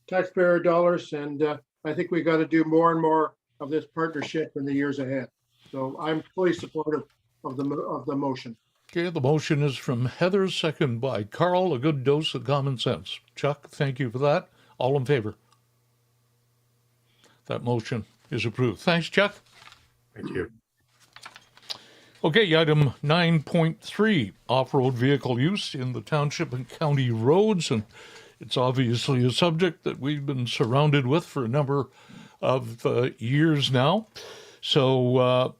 taxpayer dollars, and I think we got to do more and more of this partnership in the years ahead. So I'm fully supportive of the motion. Okay, the motion is from Heather, second by Carl. A good dose of common sense. Chuck, thank you for that. All in favor? That motion is approved. Thanks, Chuck. Thank you. Okay, item 9.3, off-road vehicle use in the township and county roads. And it's obviously a subject that we've been surrounded with for a number of years now. So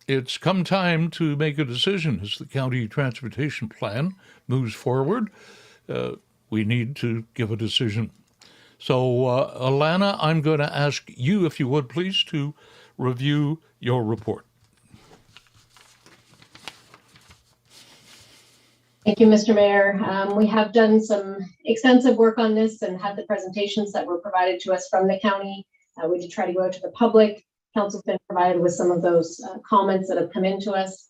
it's come time to make a decision as the county transportation plan moves forward. We need to give a decision. So, Alana, I'm going to ask you, if you would please, to review your report. Thank you, Mr. Mayor. We have done some extensive work on this and had the presentations that were provided to us from the county. We did try to go out to the public. Council's been provided with some of those comments that have come into us.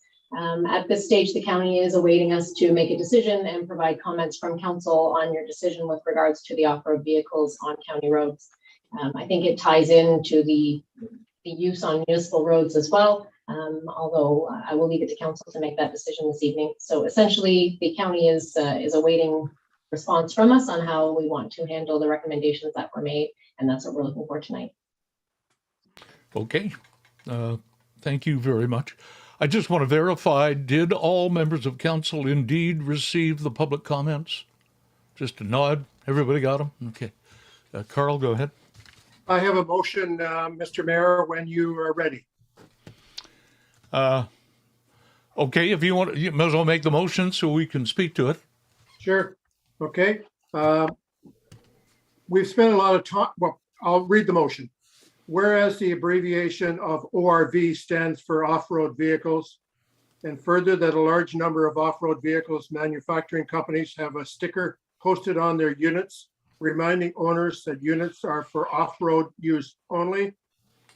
At this stage, the county is awaiting us to make a decision and provide comments from council on your decision with regards to the off-road vehicles on county roads. I think it ties into the use on municipal roads as well. Although I will leave it to council to make that decision this evening. So essentially, the county is awaiting response from us on how we want to handle the recommendations that were made, and that's what we're looking for tonight. Okay, thank you very much. I just want to verify, did all members of council indeed receive the public comments? Just a nod, everybody got them? Okay. Carl, go ahead. I have a motion, Mr. Mayor, when you are ready. Okay, if you want, you might as well make the motion so we can speak to it. Sure. Okay. We've spent a lot of time. Well, I'll read the motion. Whereas the abbreviation of ORV stands for off-road vehicles, and further that a large number of off-road vehicles manufacturing companies have a sticker posted on their units reminding owners that units are for off-road use only.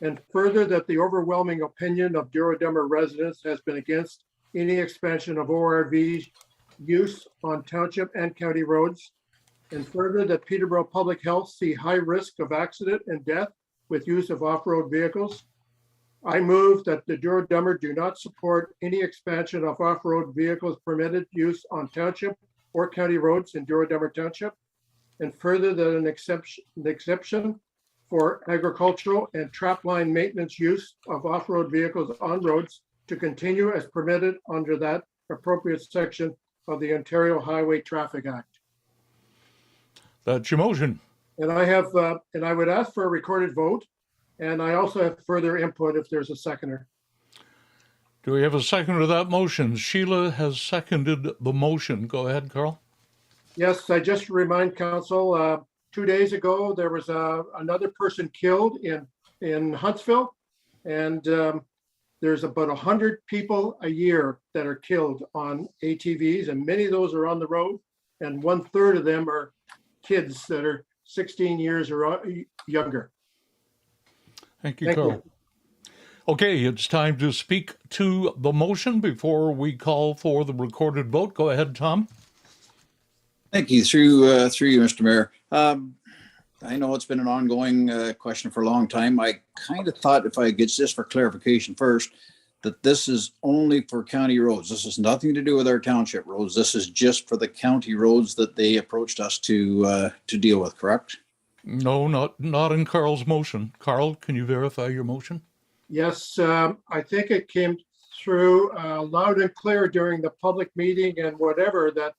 And further, that the overwhelming opinion of Douro-Dummer residents has been against any expansion of ORV use on township and county roads. And further, that Peterborough Public Health see high risk of accident and death with use of off-road vehicles. I move that the Douro-Dummer do not support any expansion of off-road vehicles permitted use on township or county roads in Douro-Dummer Township. And further, that an exception for agricultural and trapline maintenance use of off-road vehicles on roads to continue as permitted under that appropriate section of the Ontario Highway Traffic Act. That's your motion. And I have, and I would ask for a recorded vote. And I also have further input if there's a seconder. Do we have a seconder to that motion? Sheila has seconded the motion. Go ahead, Carl. Yes, I just remind council, 2 days ago, there was another person killed in Huntsville. And there's about 100 people a year that are killed on ATVs, and many of those are on the road. And 1/3 of them are kids that are 16 years or younger. Thank you, Carl. Okay, it's time to speak to the motion before we call for the recorded vote. Go ahead, Tom. Thank you. Through you, Mr. Mayor. I know it's been an ongoing question for a long time. I kind of thought, if I get just for clarification first, that this is only for county roads. This has nothing to do with our township roads. This is just for the county roads that they approached us to deal with, correct? No, not in Carl's motion. Carl, can you verify your motion? Yes, I think it came through loud and clear during the public meeting and whatever, that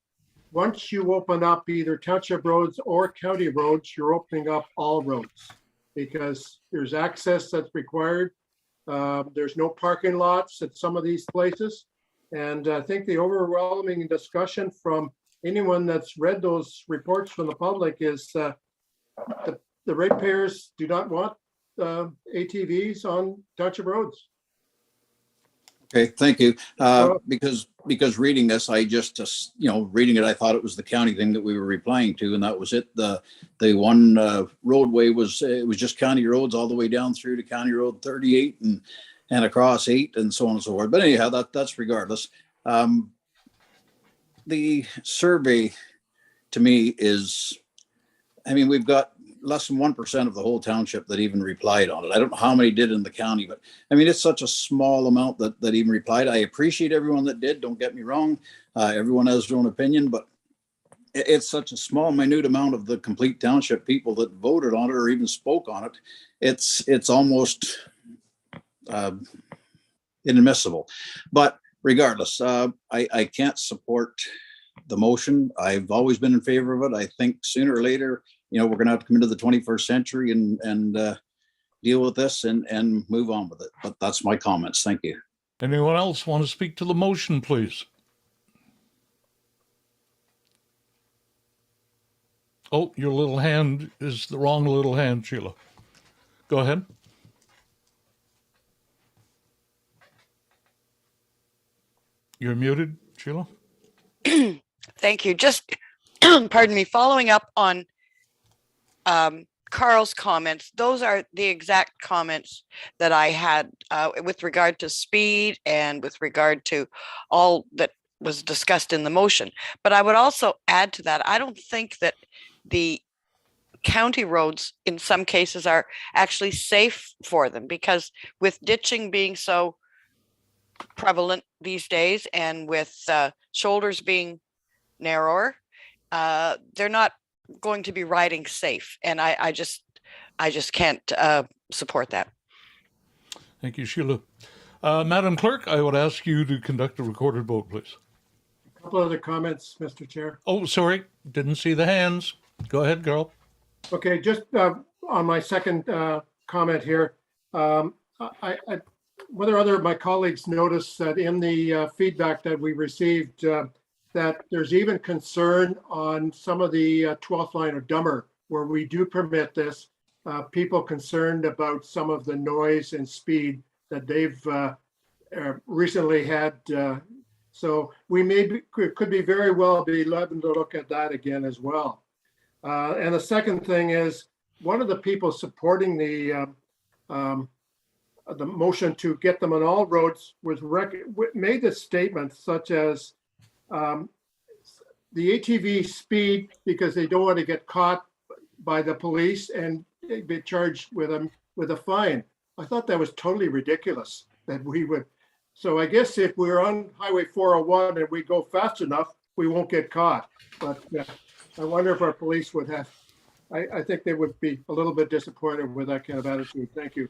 once you open up either township roads or county roads, you're opening up all roads because there's access that's required. There's no parking lots at some of these places. And I think the overwhelming discussion from anyone that's read those reports from the public is the ratepayers do not want ATVs on township roads. Okay, thank you. Because reading this, I just reading it, I thought it was the county thing that we were replying to, and that was it. The one roadway was just county roads all the way down through to County Road 38 and across 8 and so on and so forth. But anyhow, that's regardless. The survey to me is, I mean, we've got less than 1% of the whole township that even replied on it. I don't know how many did in the county, but I mean, it's such a small amount that even replied. I appreciate everyone that did, don't get me wrong. Everyone has their own opinion, but it's such a small, minute amount of the complete township people that voted on it or even spoke on it. It's almost inadmissible. But regardless, I can't support the motion. I've always been in favor of it. I think sooner or later, we're going to have to come into the 21st century and deal with this and move on with it. But that's my comments. Thank you. Anyone else want to speak to the motion, please? Oh, your little hand is the wrong little hand, Sheila. Go ahead. You're muted, Sheila. Thank you. Just, pardon me, following up on Carl's comments, those are the exact comments that I had with regard to speed and with regard to all that was discussed in the motion. But I would also add to that, I don't think that the county roads in some cases are actually safe for them, because with ditching being so prevalent these days and with shoulders being narrower, they're not going to be riding safe. And I just can't support that. Thank you, Sheila. Madam Clerk, I would ask you to conduct a recorded vote, please. A couple other comments, Mr. Chair. Oh, sorry, didn't see the hands. Go ahead, girl. Okay, just on my second comment here, whether other of my colleagues noticed that in the feedback that we received, that there's even concern on some of the 12th line of Dummer, where we do permit this, people concerned about some of the noise and speed that they've recently had. So we could be very well be looking to look at that again as well. And the second thing is, one of the people supporting the motion to get them on all roads made this statement such as the ATV speed because they don't want to get caught by the police and be charged with a fine. I thought that was totally ridiculous that we would. So I guess if we're on Highway 401 and we go fast enough, we won't get caught. But I wonder if our police would have, I think they would be a little bit disappointed with that kind of attitude. Thank you.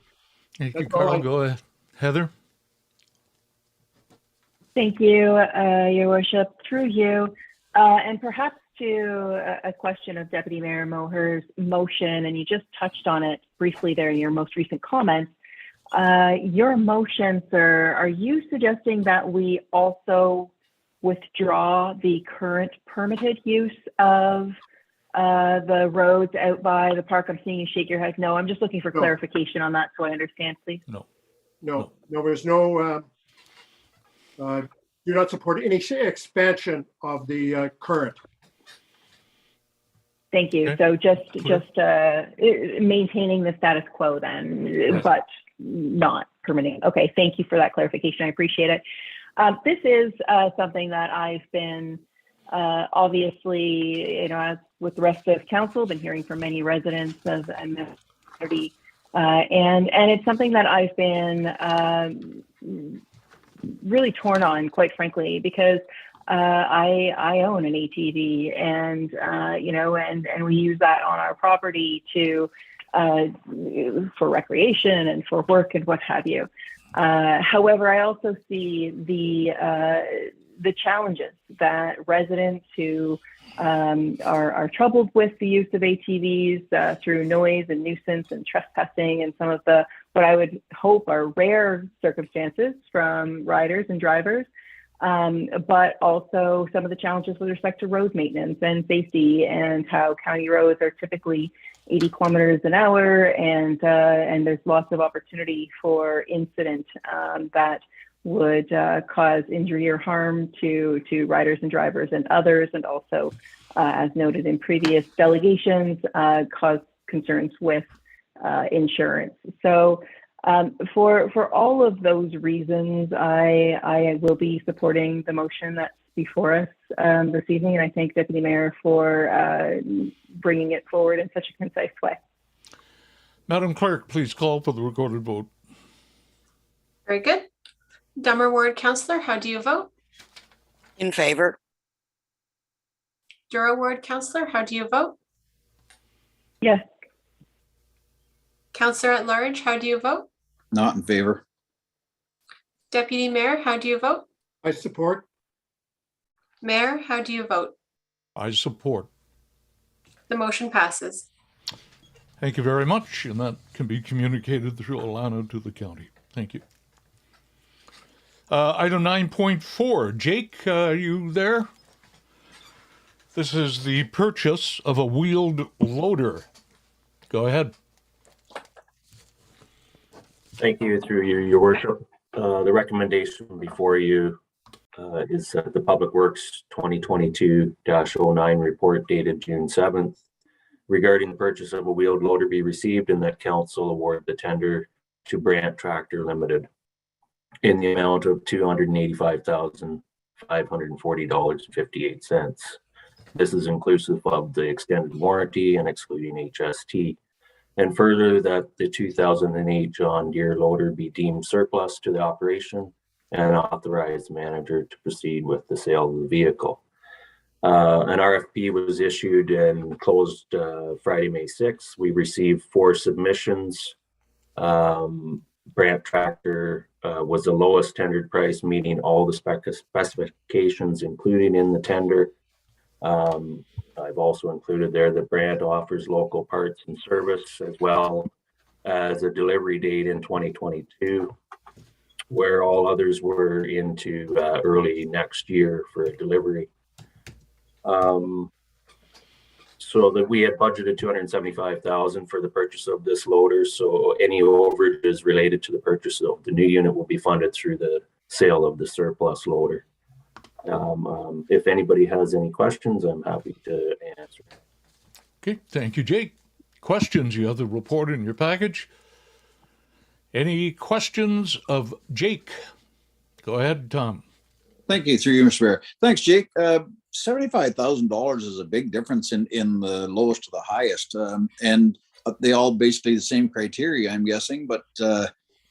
Thank you, Carl. Go ahead. Heather? Thank you, Your Worship. Through you, and perhaps to a question of Deputy Mayor Moher's motion, and you just touched on it briefly there in your most recent comments. Your motion, sir, are you suggesting that we also withdraw the current permitted use of the roads out by the park? I'm seeing you shake your head. No, I'm just looking for clarification on that so I understand, please. No, there's no, do not support any expansion of the current. Thank you. Okay. So just maintaining the status quo then, Yes. but not permitting. Okay, thank you for that clarification. I appreciate it. This is something that I've been obviously, as with the rest of council, been hearing from many residents of the community, and it's something that I've been really torn on, quite frankly, because I own an ATV, and and we use that on our property for recreation and for work and what have you. However, I also see the challenges that residents who are troubled with the use of ATVs through noise and nuisance and trespassing and some of the what I would hope are rare circumstances from riders and drivers, but also some of the challenges with respect to road maintenance and safety, and how county roads are typically 80 kilometers an hour, and there's lots of opportunity for incident that would cause injury or harm to riders and drivers and others, and also, as noted in previous delegations, cause concerns with insurance. So for all of those reasons, I will be supporting the motion that's before us this evening, and I thank Deputy Mayor for bringing it forward in such a concise way. Madam Clerk, please call for the recorded vote. Very good. Dummer Ward Councillor, how do you vote? In favor. Douro Ward Councillor, how do you vote? Yes. Councillor at Large, how do you vote? Not in favor. Deputy Mayor, how do you vote? I support. Mayor, how do you vote? I support. The motion passes. Thank you very much, and that can be communicated through Alana to the county. Thank you. Item 9.4, Jake, are you there? This is the purchase of a wheeled loader. Go ahead. Thank you, through you, your worship. The recommendation before you is the Public Works 2022-09 report dated June 7th regarding the purchase of a wheeled loader be received and that council award the tender to Brandt Tractor Limited in the amount of $285,540.58. This is inclusive of the extended warranty and excluding HST. And further, that the 2008 John Deere loader be deemed surplus to the operation and authorize the manager to proceed with the sale of the vehicle. An RFP was issued and closed Friday, May 6th. We received 4 submissions. Brandt Tractor was the lowest tendered price, meeting all the specifications included in the tender. I've also included there that Brandt offers local parts and service, as well as a delivery date in 2022, where all others were into early next year for a delivery. So that we had budgeted $275,000 for the purchase of this loader. So any overages related to the purchase of the new unit will be funded through the sale of the surplus loader. If anybody has any questions, I'm happy to answer. Okay, thank you, Jake. Questions? You have the report in your package. Any questions of Jake? Go ahead, Tom. Thank you, through you, Mr. Mayor. Thanks, Jake. $75,000 is a big difference in the lowest to the highest. And they all basically the same criteria, I'm guessing. But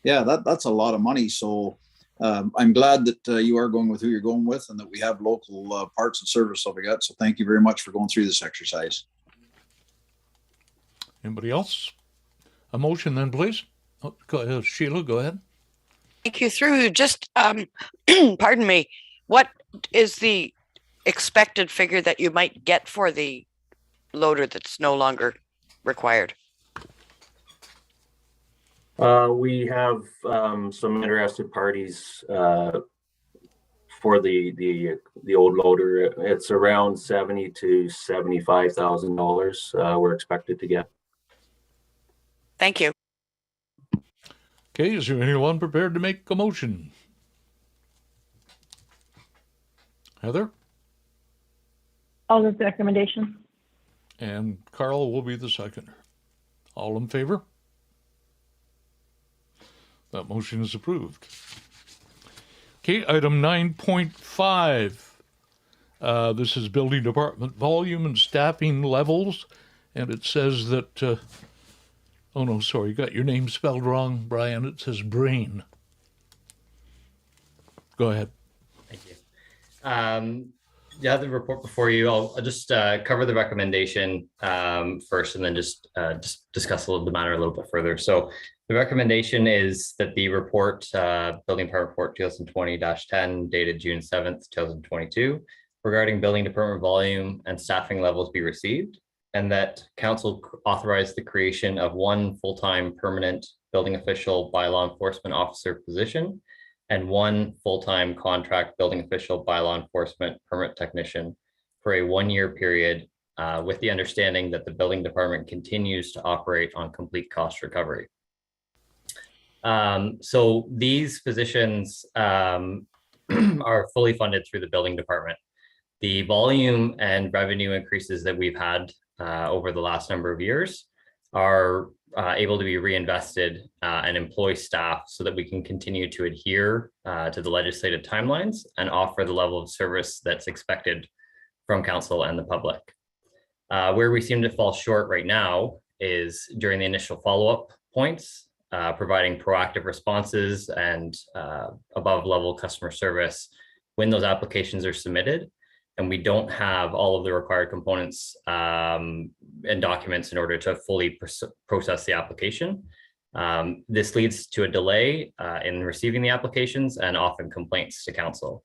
yeah, that's a lot of money. So I'm glad that you are going with who you're going with and that we have local parts and service that we got. So thank you very much for going through this exercise. Anybody else? A motion then, please. Oh, go ahead. Sheila, go ahead. Thank you, through. Just, pardon me, what is the expected figure that you might get for the loader that's no longer required? We have some interested parties for the old loader. It's around $70,000 to $75,000 we're expected to get. Thank you. Okay, is there anyone prepared to make a motion? Heather? All of the recommendations. And Carl will be the second. All in favor? That motion is approved. Okay, item 9.5. This is building department volume and staffing levels. And it says that, oh no, sorry, you got your name spelled wrong, Brian. It says Brain. Go ahead. Thank you. You have the report before you. I'll just cover the recommendation first and then just discuss the matter a little bit further. So the recommendation is that the report, Building Department Report 2020-10, dated June 7th, 2022, regarding building department volume and staffing levels be received, and that council authorize the creation of 1 full-time permanent building official bylaw enforcement officer position and 1 full-time contract building official bylaw enforcement permit technician for a 1-year period, with the understanding that the building department continues to operate on complete cost recovery. So these positions are fully funded through the building department. The volume and revenue increases that we've had over the last number of years are able to be reinvested and employ staff so that we can continue to adhere to the legislative timelines and offer the level of service that's expected from council and the public. Where we seem to fall short right now is during the initial follow-up points, providing proactive responses and above level customer service when those applications are submitted. And we don't have all of the required components and documents in order to fully process the application. This leads to a delay in receiving the applications and often complaints to council.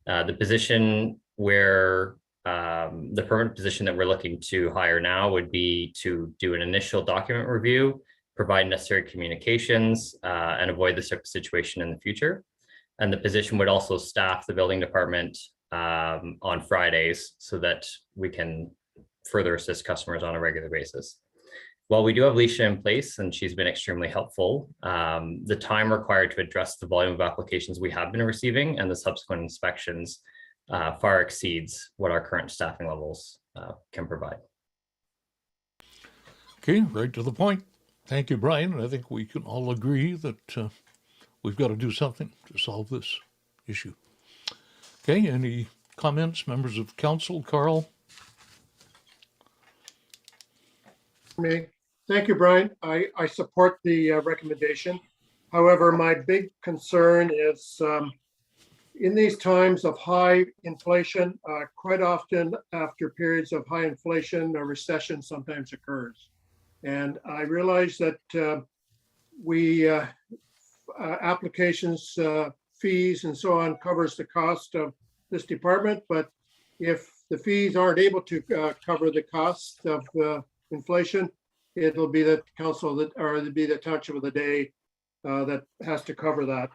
The position where the permanent position that we're looking to hire now would be to do an initial document review, provide necessary communications, and avoid this type of situation in the future. And the position would also staff the building department on Fridays so that we can further assist customers on a regular basis. While we do have Leisha in place, and she's been extremely helpful, the time required to address the volume of applications we have been receiving and the subsequent inspections far exceeds what our current staffing levels can provide. Okay, right to the point. Thank you, Brian. I think we can all agree that we've got to do something to solve this issue. Okay, any comments, members of council? Carl? Me. Thank you, Brian. I support the recommendation. However, my big concern is in these times of high inflation, quite often after periods of high inflation, a recession sometimes occurs. And I realize that applications, fees and so on covers the cost of this department. But if the fees aren't able to cover the cost of inflation, it'll be the council that, or it'll be the township of the day that has to cover that.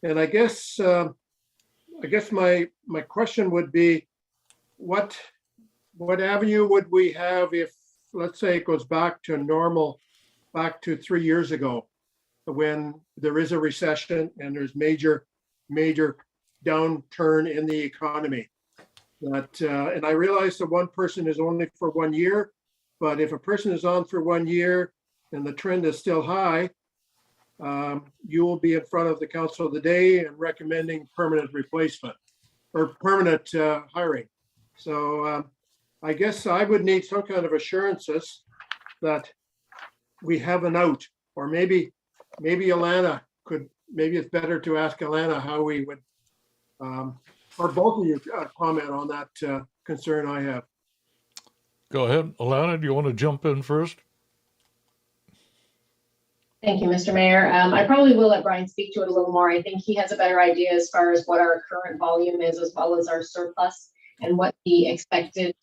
And I guess my question would be, what avenue would we have if, let's say, it goes back to normal, back to 3 years ago, when there is a recession and there's major downturn in the economy. That and I realize that one person is only for 1 year, but if a person is on for 1 year and the trend is still high, you will be in front of the council of the day and recommending permanent replacement or permanent hiring. So I guess I would need some kind of assurances that we have an out, or maybe Alana could, maybe it's better to ask Alana how we would, or both of you comment on that concern I have. Go ahead. Alana, do you want to jump in first? Thank you, Mr. Mayor. I probably will let Brian speak to it a little more. I think he has a better idea as far as what our current volume is, as well as our surplus, and what the expected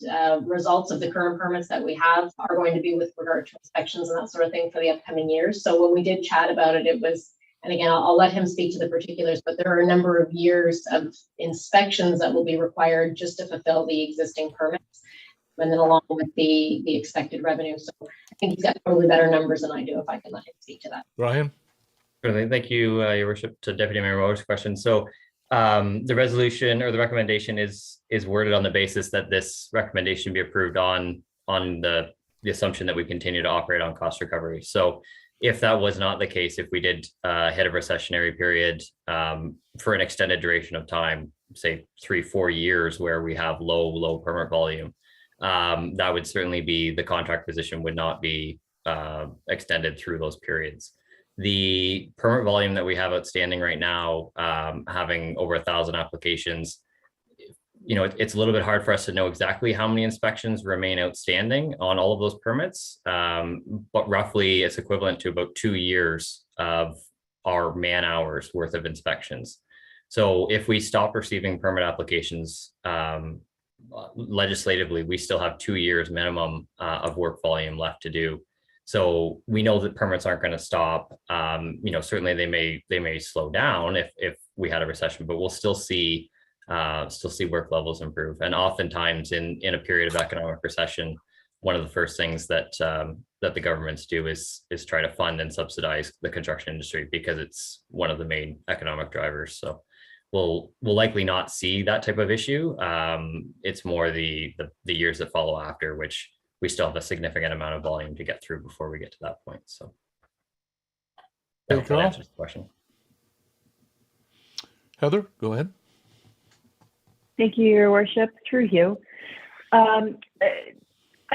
results of the current permits that we have are going to be with regard to inspections and that sort of thing for the upcoming years. So when we did chat about it, it was, and again, I'll let him speak to the particulars, but there are a number of years of inspections that will be required just to fulfill the existing permits, and then along with the expected revenue. So I think he's got probably better numbers than I do, if I can let him speak to that. Brian? Thank you, Your Worship, to Deputy Mayor Mower's question. So the resolution or the recommendation is worded on the basis that this recommendation be approved on the assumption that we continue to operate on cost recovery. So if that was not the case, if we did hit a recessionary period for an extended duration of time, say 3-4 years, where we have low permit volume, that would certainly be, the contract position would not be extended through those periods. The permit volume that we have outstanding right now, having over 1,000 applications, it's a little bit hard for us to know exactly how many inspections remain outstanding on all of those permits, but roughly it's equivalent to about 2 years of our man hours worth of inspections. So if we stop receiving permit applications, legislatively, we still have 2 years minimum of work volume left to do. So we know that permits aren't going to stop. Certainly they may slow down if we had a recession, but we'll still see work levels improve. And oftentimes in a period of economic recession, one of the first things that the governments do is try to fund and subsidize the construction industry, because it's one of the main economic drivers. So we'll likely not see that type of issue. It's more the years that follow after, which we still have a significant amount of volume to get through before we get to that point. So I hope that answers the question. Heather, go ahead. Thank you, Your Worship. Through you. I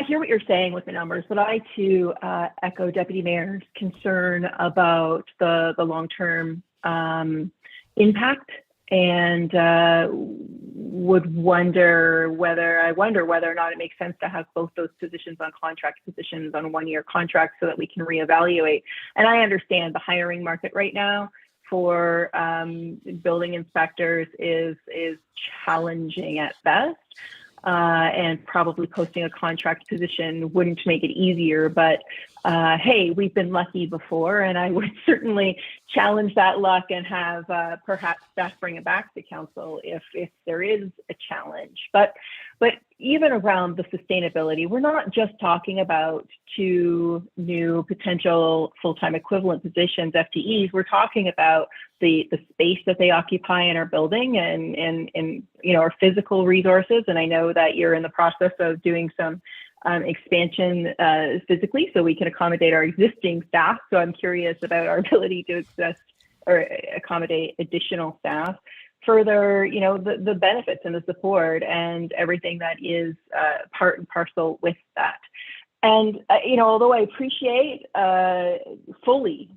hear what you're saying with the numbers, but I too echo Deputy Mayor's concern about the long-term impact, and wonder whether or not it makes sense to have both those positions on contract positions on 1-year contracts so that we can reevaluate. And I understand the hiring market right now for building inspectors is challenging at best. and probably posting a contract position wouldn't make it easier. But hey, we've been lucky before, and I would certainly challenge that luck and have perhaps staff bring it back to council if there is a challenge. But even around the sustainability, we're not just talking about 2 new potential full-time equivalent positions, FTEs. We're talking about the space that they occupy in our building and you know, our physical resources. And I know that you're in the process of doing some expansion physically so we can accommodate our existing staff. So I'm curious about our ability to access or accommodate additional staff. Further, you know, the benefits and the support and everything that is part and parcel with that. And, you know, although I appreciate, fully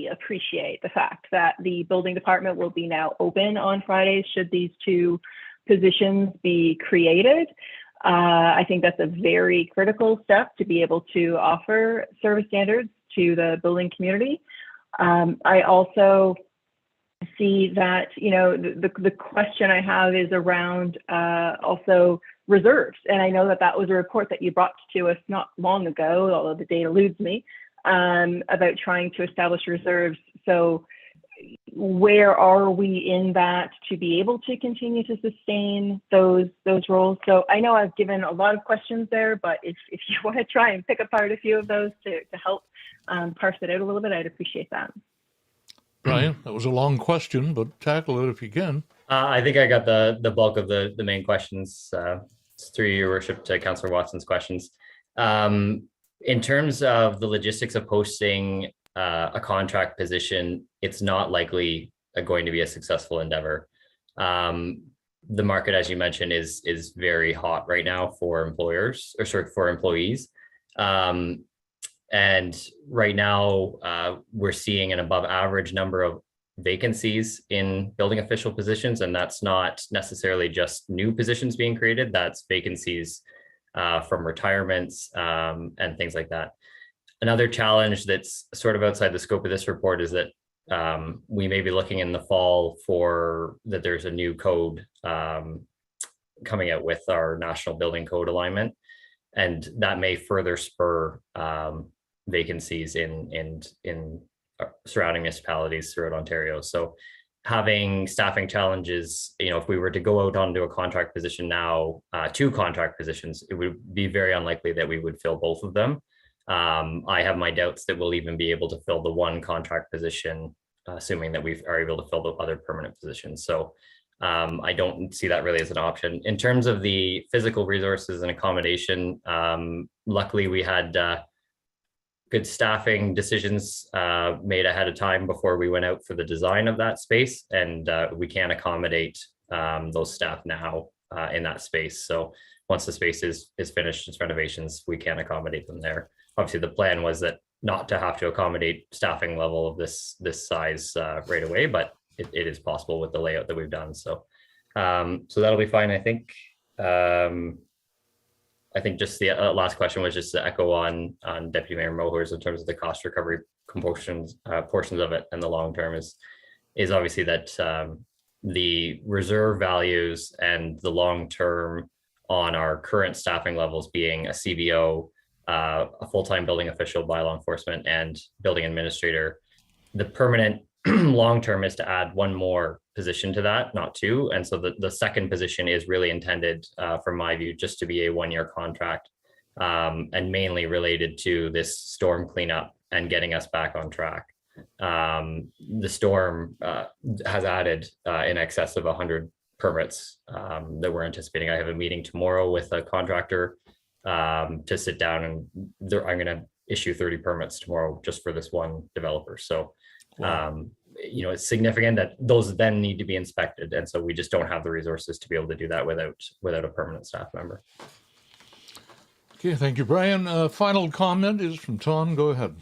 appreciate the fact that the building department will be now open on Fridays should these 2 positions be created. I think that's a very critical step to be able to offer service standards to the building community. I also see that, you know, the question I have is around also reserves. And I know that was a report that you brought to us not long ago, although the date eludes me, about trying to establish reserves. So where are we in that to be able to continue to sustain those roles? So I know I've given a lot of questions there, but if you want to try and pick apart a few of those to help parse it out a little bit, I'd appreciate that. Brian, that was a long question, but tackle it if you can. I think I got the bulk of the main questions through your worship to Councillor Watson's questions. In terms of the logistics of posting a contract position, it's not likely going to be a successful endeavor. The market, as you mentioned, is very hot right now for employees. And right now, we're seeing an above average number of vacancies in building official positions, and that's not necessarily just new positions being created, that's vacancies from retirements and things like that. Another challenge that's sort of outside the scope of this report is that we may be looking in the fall that there's a new code coming out with our national building code alignment, and that may further spur vacancies in surrounding municipalities throughout Ontario. So having staffing challenges, you know, if we were to go out onto a contract position now, 2 contract positions, it would be very unlikely that we would fill both of them. I have my doubts that we'll even be able to fill the 1 contract position, assuming that we are able to fill the other permanent positions. So I don't see that really as an option. In terms of the physical resources and accommodation, luckily we had good staffing decisions made ahead of time before we went out for the design of that space, and we can accommodate those staff now in that space. So once the space is finished, its renovations, we can accommodate them there. Obviously, the plan was that not to have to accommodate staffing level of this size right away, but it is possible with the layout that we've done. So so that'll be fine, I think. I think just the last question was just to echo on Deputy Mayor Mohor's in terms of the cost recovery portions of it, and the long term is obviously that the reserve values and the long term on our current staffing levels being a CBO, a full-time building official, bylaw enforcement, and building administrator. The permanent long term is to add 1 more position to that, not 2. And so the second position is really intended, from my view, just to be a 1-year contract, and mainly related to this storm cleanup and getting us back on track. The storm has added in excess of 100 permits that we're anticipating. I have a meeting tomorrow with a contractor to sit down, and I'm going to issue 30 permits tomorrow just for this one developer. So you know, it's significant that those then need to be inspected, and so we just don't have the resources to be able to do that without a permanent staff member. Okay, thank you, Brian. Final comment is from Tom. Go ahead.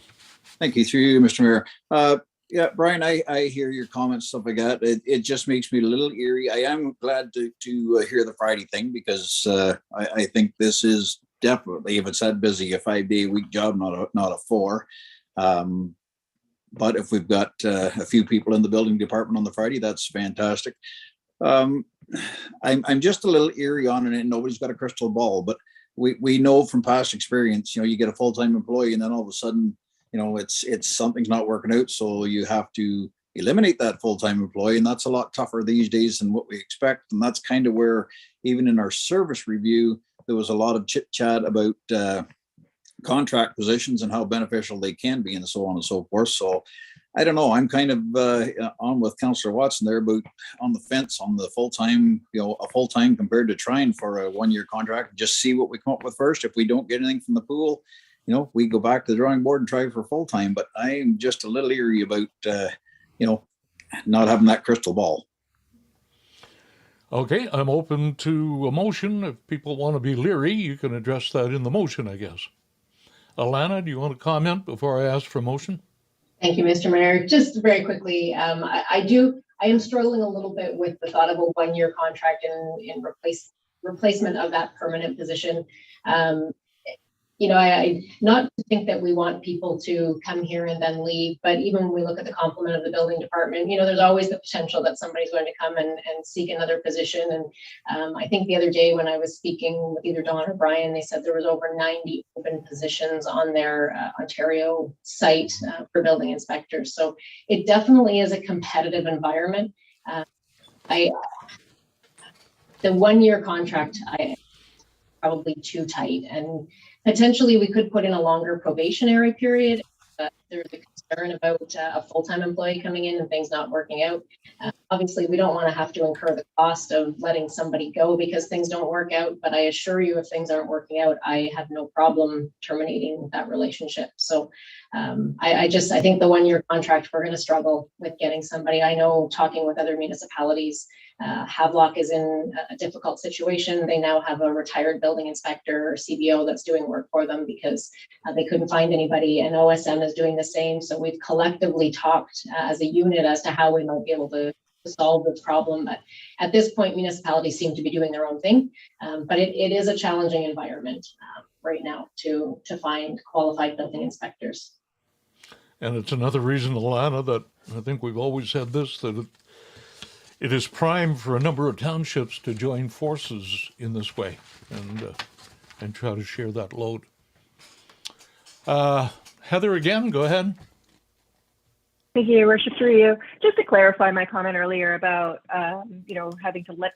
Thank you, through you, Mr. Mayor. Yeah, Brian, I hear your comments, stuff like that. It just makes me a little eerie. I am glad to hear the Friday thing, because I think this is definitely, if it's that busy, a 5-day-a-week job, not a 4. But if we've got a few people in the building department on the Friday, that's fantastic. I'm just a little eerie on it, and nobody's got a crystal ball, but we know from past experience, you get a full-time employee and then all of a sudden, it's something's not working out. So you have to eliminate that full-time employee. And that's a lot tougher these days than what we expect. And that's kind of where, even in our service review, there was a lot of chit chat about contract positions and how beneficial they can be and so on and so forth. So I don't know. I'm kind of on with Councillor Watson there, about on the fence on the full-time, a full-time compared to trying for a one-year contract. Just see what we come up with first. If we don't get anything from the pool, we go back to the drawing board and try for full-time. But I'm just a little eerie about, not having that crystal ball. Okay, I'm open to a motion. If people want to be leery, you can address that in the motion, I guess. Alana, do you want to comment before I ask for a motion? Thank you, Mr. Mayor. Just very quickly, I am struggling a little bit with the thought of a one-year contract in replacement of that permanent position. I not to think that we want people to come here and then leave, but even when we look at the complement of the building department, there's always the potential that somebody's going to come and seek another position. And I think the other day when I was speaking with either Don or Brian, they said there was over 90 open positions on their Ontario site for building inspectors. So it definitely is a competitive environment. The one-year contract, probably too tight, and potentially we could put in a longer probationary period. There's a concern about a full-time employee coming in and things not working out. Obviously, we don't want to have to incur the cost of letting somebody go because things don't work out. But I assure you, if things aren't working out, I have no problem terminating that relationship. So I think the one-year contract, we're going to struggle with getting somebody. I know, talking with other municipalities, Havelock is in a difficult situation. They now have a retired building inspector or CBO that's doing work for them because they couldn't find anybody, and OSM is doing the same. So we've collectively talked as a unit as to how we might be able to solve this problem. But at this point, municipalities seem to be doing their own thing. But it is a challenging environment right now to find qualified building inspectors. And it's another reason, Alana, that I think we've always said this, that it is prime for a number of townships to join forces in this way and try to share that load. Heather, again, go ahead. Thank you, Your Worship, through you. Just to clarify my comment earlier about, having to let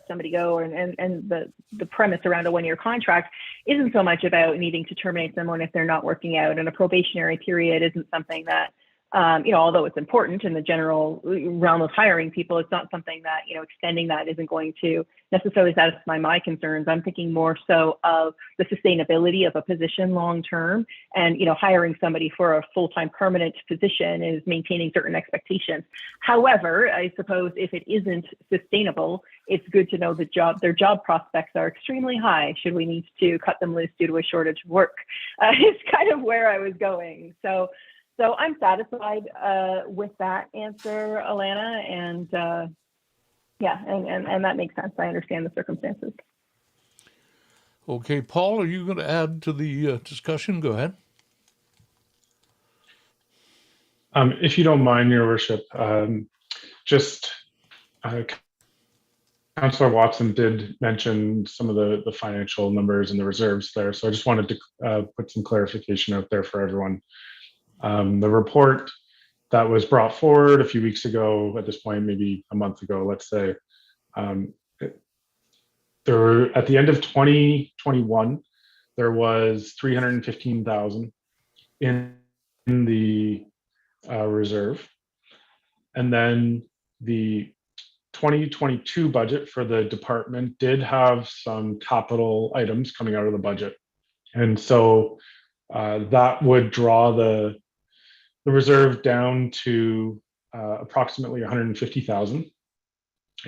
somebody go, and the premise around a one-year contract isn't so much about needing to terminate someone if they're not working out, and a probationary period isn't something that, although it's important in the general realm of hiring people, it's not something that, extending that isn't going to necessarily satisfy my concerns. I'm thinking more so of the sustainability of a position long-term, and, hiring somebody for a full-time permanent position is maintaining certain expectations. However, I suppose if it isn't sustainable, it's good to know their job prospects are extremely high should we need to cut them loose due to a shortage of work. It's kind of where I was going. So I'm satisfied with that answer, Alana, and and that makes sense. I understand the circumstances. Okay, Paul, are you going to add to the discussion? Go ahead. If you don't mind, Your Worship, Councillor Watson did mention some of the financial numbers and the reserves there, so I just wanted to put some clarification out there for everyone. The report that was brought forward a few weeks ago, at this point, maybe a month ago, let's say, there were, at the end of 2021, there was 315,000 in the reserve. And then the 2022 budget for the department did have some capital items coming out of the budget. And so that would draw the reserve down to approximately 150,000.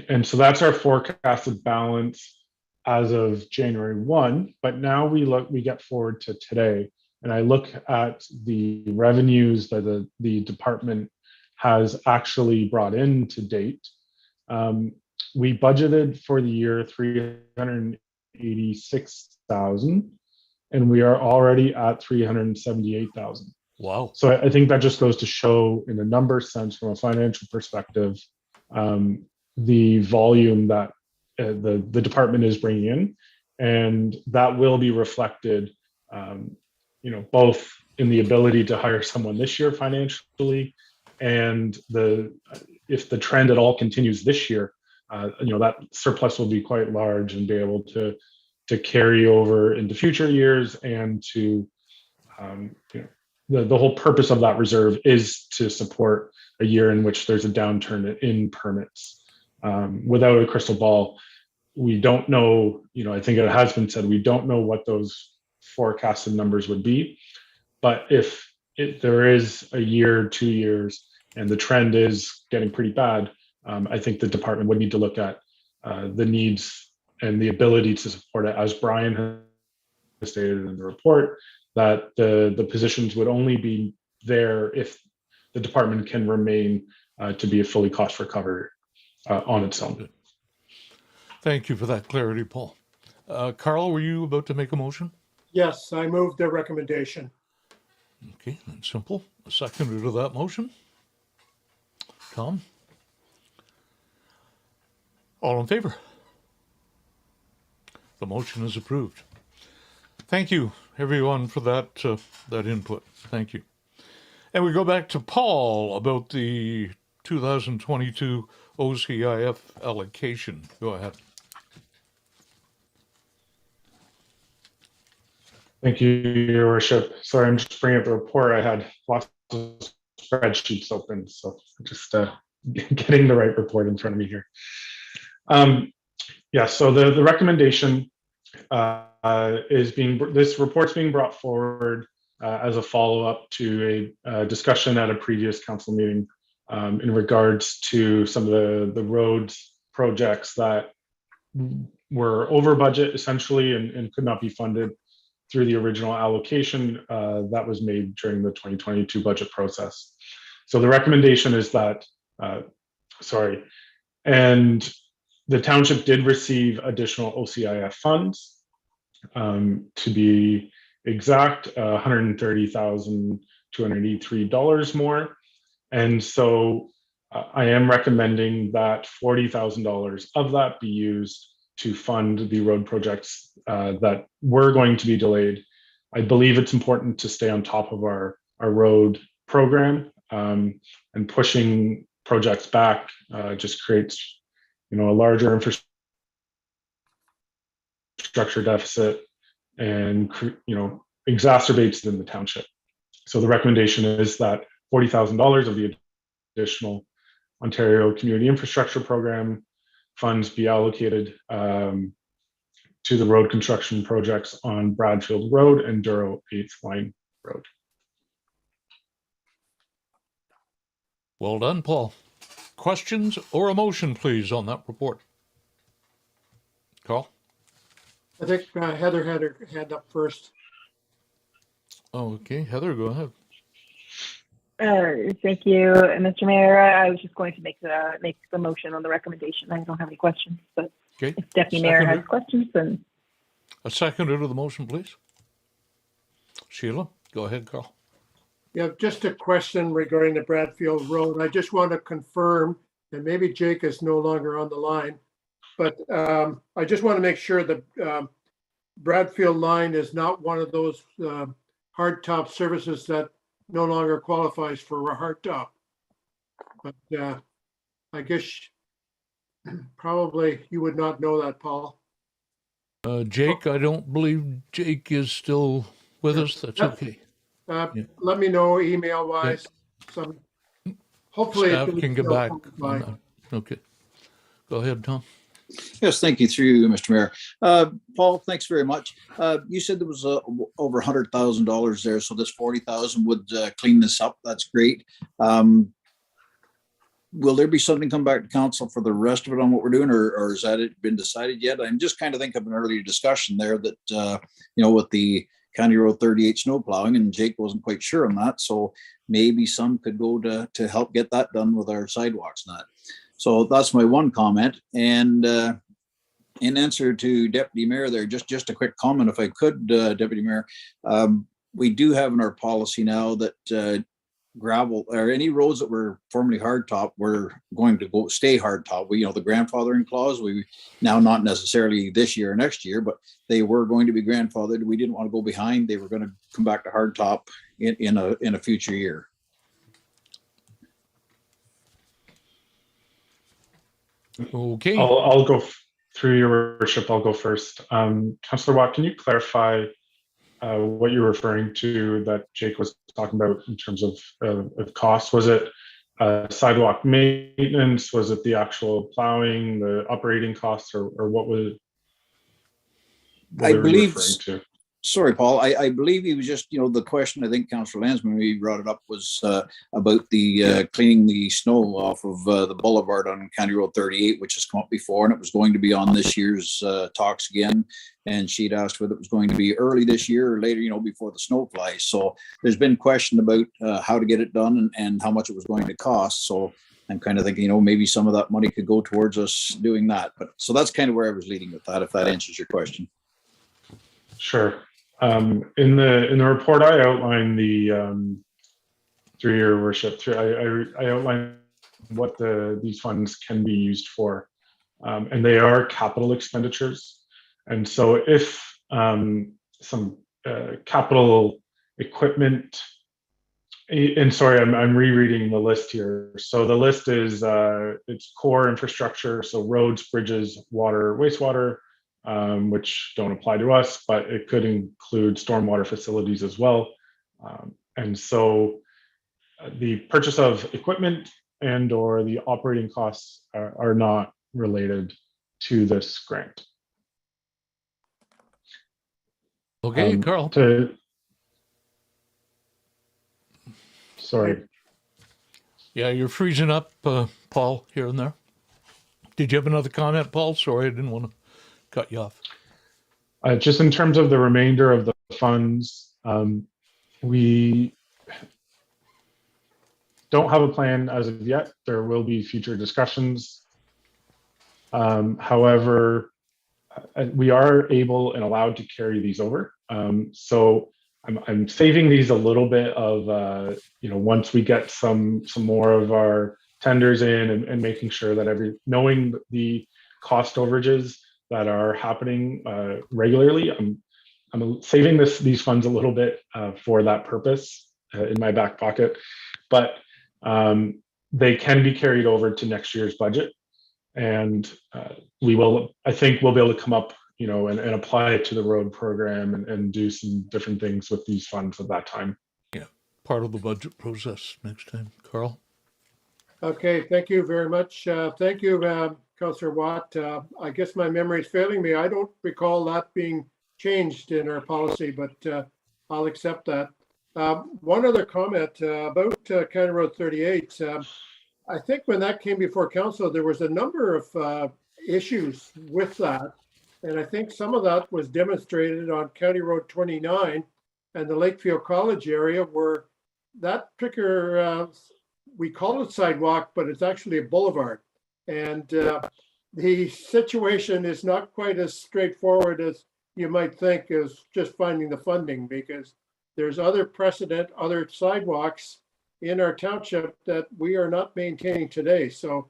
And so that's our forecasted balance as of January 1. But now we get forward to today, and I look at the revenues that the department has actually brought in to date. We budgeted for the year 386,000, and we are already at 378,000. Wow. So I think that just goes to show, in a number sense, from a financial perspective, the volume that the department is bringing in, and that will be reflected, both in the ability to hire someone this year financially, and if the trend at all continues this year, that surplus will be quite large and be able to carry over into future years, and to the whole purpose of that reserve is to support a year in which there's a downturn in permits. Without a crystal ball, we don't know, I think it has been said, we don't know what those forecasted numbers would be. But if there is a year, 2 years, and the trend is getting pretty bad, I think the department would need to look at the needs and the ability to support it. As Brian has stated in the report, that the positions would only be there if the department can remain to be a fully cost recovered on its own. Thank you for that clarity, Paul. Carl, were you about to make a motion? Yes, I move the recommendation. Okay, that's simple. A seconder to that motion. Tom? All in favor? The motion is approved. Thank you, everyone, for that input. Thank you. And we go back to Paul about the 2022 OCIF allocation. Go ahead. Thank you, Your Worship. Sorry, I'm just bringing up the report. I had lots of spreadsheets open, so just getting the right report in front of me here. So the recommendation this report's being brought forward as a follow-up to a discussion at a previous council meeting in regards to some of the roads projects that were over budget essentially and could not be funded through the original allocation that was made during the 2022 budget process. So the recommendation is that, and the township did receive additional OCIF funds. To be exact, $130,283 more. And so I am recommending that $40,000 of that be used to fund the road projects that were going to be delayed. I believe it's important to stay on top of our road program, and pushing projects back just creates a larger infrastructure deficit and exacerbates it in the township. So the recommendation is that $40,000 of the additional Ontario Community Infrastructure Program funds be allocated to the road construction projects on Bradfield Road and Douro 8th Line Road. Well done, Paul. Questions or a motion, please, on that report? Carl? I think Heather had her hand up first. Okay, Heather, go ahead. Thank you, Mr. Mayor. I was just going to make the motion on the recommendation. I don't have any questions, but okay. If Deputy Mayor has questions, then a seconder to the motion, please. Sheila, go ahead, Carl. Yeah, just a question regarding the Bradfield Road. I just want to confirm, and maybe Jake is no longer on the line, but I just want to make sure that Bradfield line is not one of those hardtop services that no longer qualifies for a hardtop. But I guess probably you would not know that, Paul. Jake, I don't believe Jake is still with us. That's okay. Let me know email wise. Some hopefully staff can get back on that. Okay. Go ahead, Tom. Yes, thank you through you, Mr. Mayor. Paul, thanks very much. You said there was over $100,000 there, so this 40,000 would clean this up. That's great. Will there be something come back to council for the rest of it on what we're doing, or has that been decided yet? I'm just kind of thinking of an earlier discussion there that, with the County Road 38 snow plowing, and Jake wasn't quite sure on that. So maybe some could go to help get that done with our sidewalks and that. So that's my one comment. And in answer to Deputy Mayor there, just a quick comment, if I could, Deputy Mayor. We do have in our policy now that gravel or any roads that were formerly hardtop were going to stay hardtop. We, the grandfathering clause, we now not necessarily this year or next year, but they were going to be grandfathered. We didn't want to go behind. They were going to come back to hardtop in a future year. Okay. I'll go through your worship. I'll go first. Councillor Watt, can you clarify what you're referring to that Jake was talking about in terms of cost? Was it sidewalk maintenance? Was it the actual plowing, the operating costs, or what was? I believe. Sorry, Paul. I believe he was just, the question, I think Councillor Lansman maybe brought it up, was about the cleaning the snow off of the Boulevard on County Road 38, which has come up before, and it was going to be on this year's talks again. And she'd asked whether it was going to be early this year or later, before the snow flies. So there's been question about how to get it done and how much it was going to cost. So I'm kind of thinking, maybe some of that money could go towards us doing that. But so that's kind of where I was leading with that, if that answers your question. Sure. In the report, I outlined the through your worship. I outlined what these funds can be used for, and they are capital expenditures. And so, if some capital equipment, and sorry, I'm rereading the list here. So the list is it's core infrastructure, so roads, bridges, water, wastewater. Which don't apply to us, but it could include stormwater facilities as well. And so the purchase of equipment and or the operating costs are not related to this grant. Okay, Carl. Sorry. Yeah, you're freezing up, Paul, here and there. Did you have another comment, Paul? Sorry, I didn't want to cut you off. Just in terms of the remainder of the funds, we don't have a plan as of yet. There will be future discussions. However, we are able and allowed to carry these over. So I'm saving these a little bit of, once we get some more of our tenders in and making sure that knowing the cost overages that are happening regularly. I'm saving these funds a little bit for that purpose in my back pocket, but they can be carried over to next year's budget, and I think we'll be able to come up, and apply it to the road program and do some different things with these funds at that time. Yeah, part of the budget process next time, Carl. Okay, thank you very much. Thank you, Councillor Watt. I guess my memory is failing me. I don't recall that being changed in our policy, but I'll accept that. One other comment about County Road 38. I think when that came before council, there was a number of issues with that. And I think some of that was demonstrated on County Road 29 and the Lakefield College area, where that particular, we call it sidewalk, but it's actually a boulevard. And the situation is not quite as straightforward as you might think, as just finding the funding, because there's other precedent, other sidewalks in our township that we are not maintaining today. So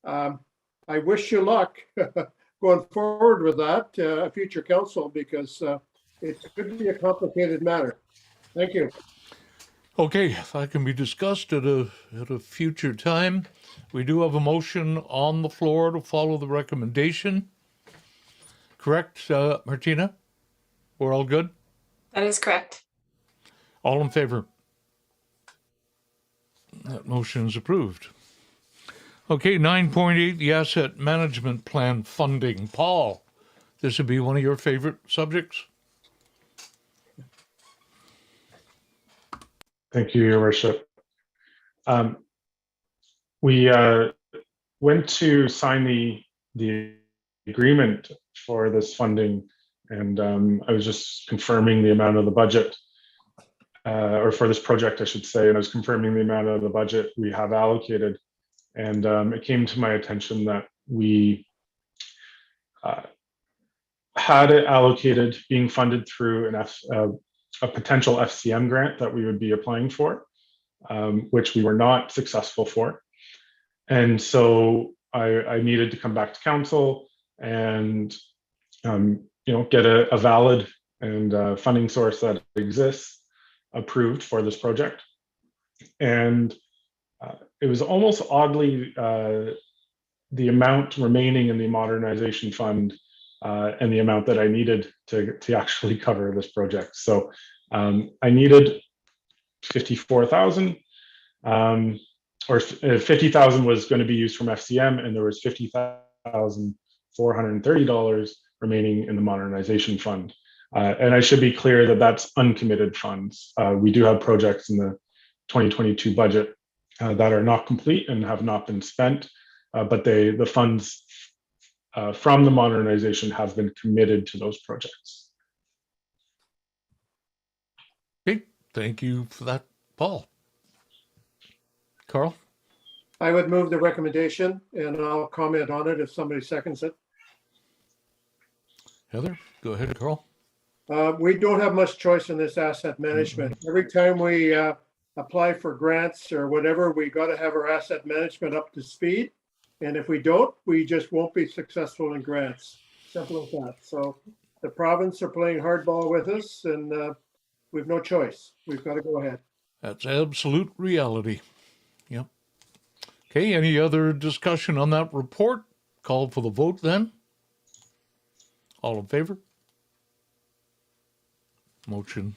I wish you luck going forward with that, future council, because it could be a complicated matter. Thank you. Okay, if that can be discussed at a future time. We do have a motion on the floor to follow the recommendation. Correct, Martina? We're all good? That is correct. All in favor? That motion is approved. Okay, 9.8, the Asset Management Plan funding. Paul, this would be one of your favorite subjects. Thank you, Your Worship. We went to sign the agreement for this funding, and I was just confirming the amount of the budget, or for this project, I should say, and I was confirming the amount of the budget we have allocated. And it came to my attention that we had it allocated, being funded through a potential FCM grant that we would be applying for. which we were not successful for. And so I needed to come back to council and get a valid and funding source that exists approved for this project. And it was almost oddly the amount remaining in the modernization fund and the amount that I needed to actually cover this project. So I needed 54,000, or 50,000 was going to be used from FCM, and there was $50,430 remaining in the modernization fund. And I should be clear that that's uncommitted funds. We do have projects in the 2022 budget that are not complete and have not been spent, but the funds from the modernization have been committed to those projects. Okay, thank you for that, Paul. Carl? I would move the recommendation, and I'll comment on it if somebody seconds it. Heather, go ahead, Carl. We don't have much choice in this asset management. Every time we apply for grants or whatever, we got to have our asset management up to speed. And if we don't, we just won't be successful in grants. Simple as that. So the province are playing hardball with us, and we've no choice. We've got to go ahead. That's absolute reality. Yep. Okay, any other discussion on that report? Call for the vote then. All in favor? Motion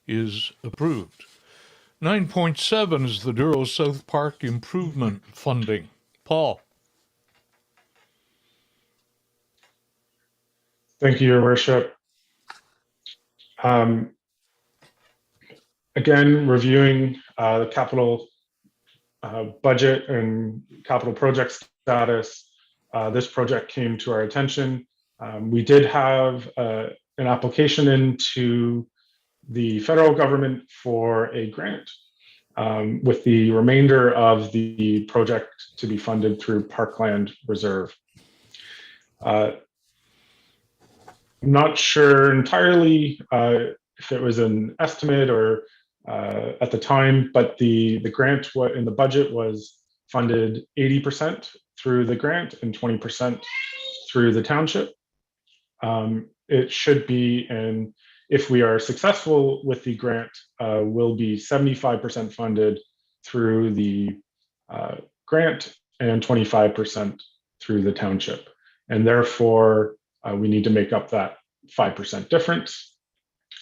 is approved. 9.7 is the Douro South Park Improvement Funding. Paul. Thank you, Your Worship. Again, reviewing the capital budget and capital project status, this project came to our attention. We did have an application into the federal government for a grant, with the remainder of the project to be funded through Parkland Reserve. I'm not sure entirely if it was an estimate or at the time, but the grant in the budget was funded 80% through the grant and 20% through the township. It should be, and if we are successful with the grant, will be 75% funded through the grant and 25% through the township. And therefore, we need to make up that 5% difference.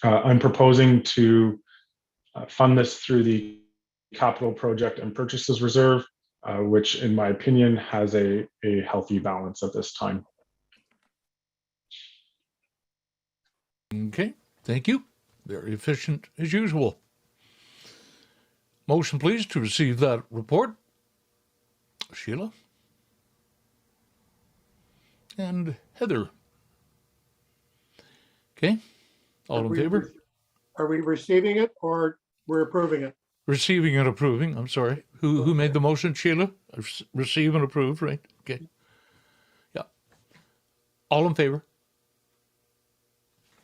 I'm proposing to fund this through the Capital Project and Purchases Reserve, which in my opinion has a healthy balance at this time. Okay, thank you. Very efficient as usual. Motion, please, to receive that report. Sheila? And Heather? Okay, all in favor? Are we receiving it or we're approving it? Receiving and approving, I'm sorry. Who made the motion, Sheila? Receive and approve, right? Okay. Yeah. All in favor?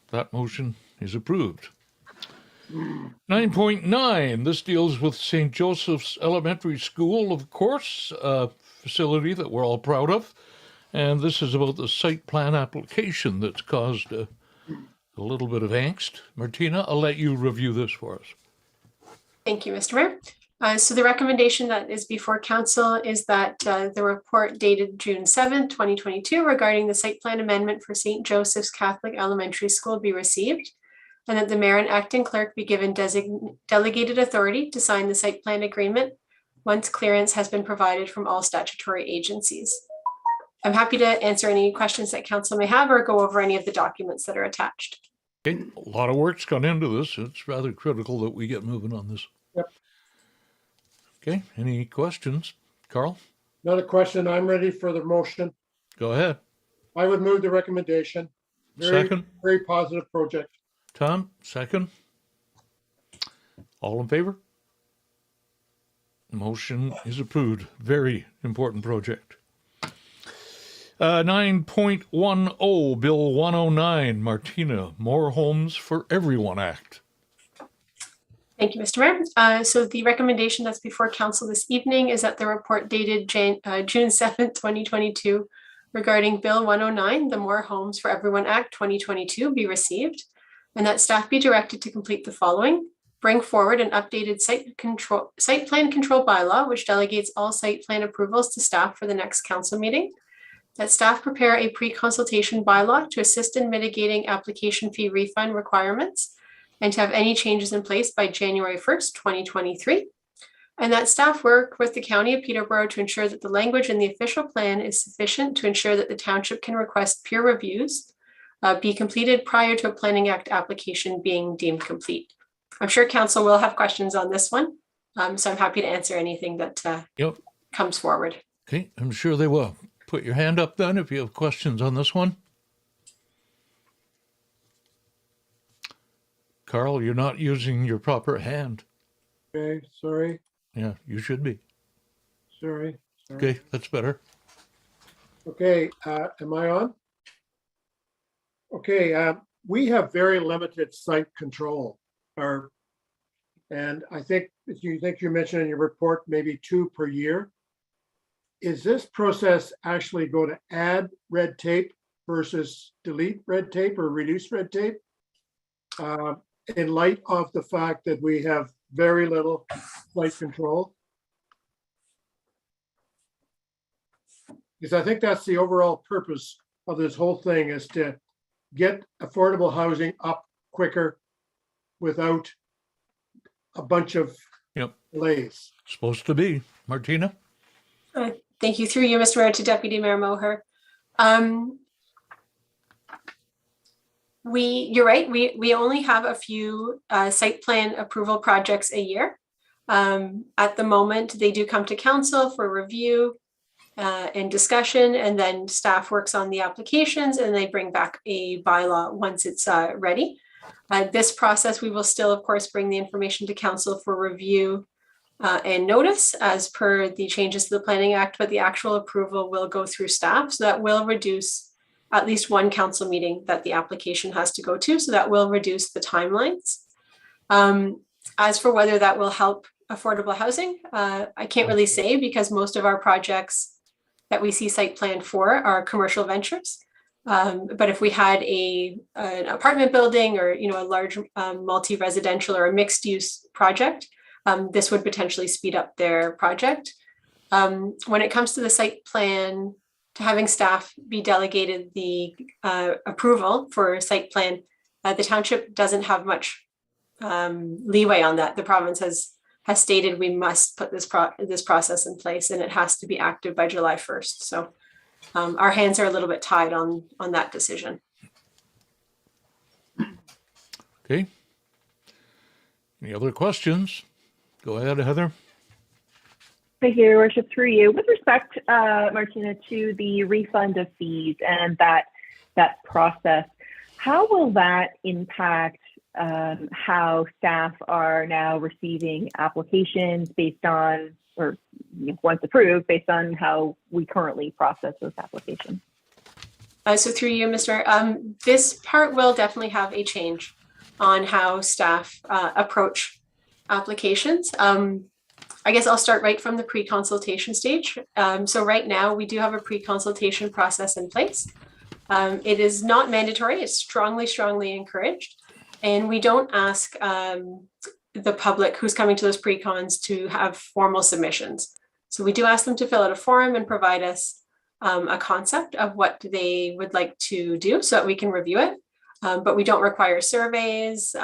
That motion is approved. 9.9, this deals with St. Joseph's Elementary School, of course, a facility that we're all proud of. And this is about the site plan application that's caused a little bit of angst. Martina, I'll let you review this for us. Thank you, Mr. Mayor. So the recommendation that is before council is that the report dated June 7th, 2022 regarding the site plan amendment for St. Joseph's Catholic Elementary School be received, and that the mayor and acting clerk be given delegated authority to sign the site plan agreement once clearance has been provided from all statutory agencies. I'm happy to answer any questions that council may have or go over any of the documents that are attached. Okay, a lot of work's gone into this. It's rather critical that we get moving on this. Yep. Okay, any questions? Carl? Not a question. I'm ready for the motion. Go ahead. I would move the recommendation. Second. Very positive project. Tom, second. All in favor? Motion is approved. Very important project. 9.10, Bill 109, Martina, More Homes for Everyone Act. Thank you, Mr. Mayor. So the recommendation that's before council this evening is that the report dated June 7th, 2022 regarding Bill 109, the More Homes for Everyone Act 2022 be received, and that staff be directed to complete the following. Bring forward an updated site plan control bylaw, which delegates all site plan approvals to staff for the next council meeting. That staff prepare a pre-consultation bylaw to assist in mitigating application fee refund requirements and to have any changes in place by January 1st, 2023. And that staff work with the County of Peterborough to ensure that the language in the official plan is sufficient to ensure that the township can request peer reviews be completed prior to a Planning Act application being deemed complete. I'm sure council will have questions on this one, so I'm happy to answer anything that comes forward. Okay, I'm sure they will. Put your hand up then if you have questions on this one. Carl, you're not using your proper hand. Okay, sorry. Yeah, you should be. Sorry. Okay, that's better. Okay, am I on? Okay, we have very limited site control. And I think you mentioned in your report maybe 2 per year. Is this process actually going to add red tape versus delete red tape or reduce red tape? In light of the fact that we have very little site control? Because I think that's the overall purpose of this whole thing, is to get affordable housing up quicker without a bunch of delays. Supposed to be. Martina? Thank you. Through you, Mr. Mayor, to Deputy Mayor Moher. You're right. We only have a few site plan approval projects a year. At the moment, they do come to council for review and discussion, and then staff works on the applications and they bring back a bylaw once it's ready. This process, we will still, of course, bring the information to council for review and notice as per the changes to the Planning Act, but the actual approval will go through staff. So that will reduce at least one council meeting that the application has to go to. So that will reduce the timelines. As for whether that will help affordable housing, I can't really say, because most of our projects that we see site plan for are commercial ventures. But if we had an apartment building or a large multi-residential or a mixed use project, this would potentially speed up their project. When it comes to the site plan, to having staff be delegated the approval for site plan, the township doesn't have much leeway on that. The province has stated we must put this process in place, and it has to be active by July 1st. So our hands are a little bit tied on that decision. Okay. Any other questions? Go ahead, Heather. Thank you, Your Worship. Through you, with respect, Martina, to the refund of fees and that process, how will that impact how staff are now receiving applications based on, or once approved, based on how we currently process those applications? So through you, Mr. This part will definitely have a change on how staff approach applications. I guess I'll start right from the pre-consultation stage. So right now we do have a pre-consultation process in place. It is not mandatory, it's strongly encouraged. And we don't ask the public who's coming to those pre-cons to have formal submissions. So we do ask them to fill out a form and provide us a concept of what they would like to do so that we can review it. But we don't require surveys,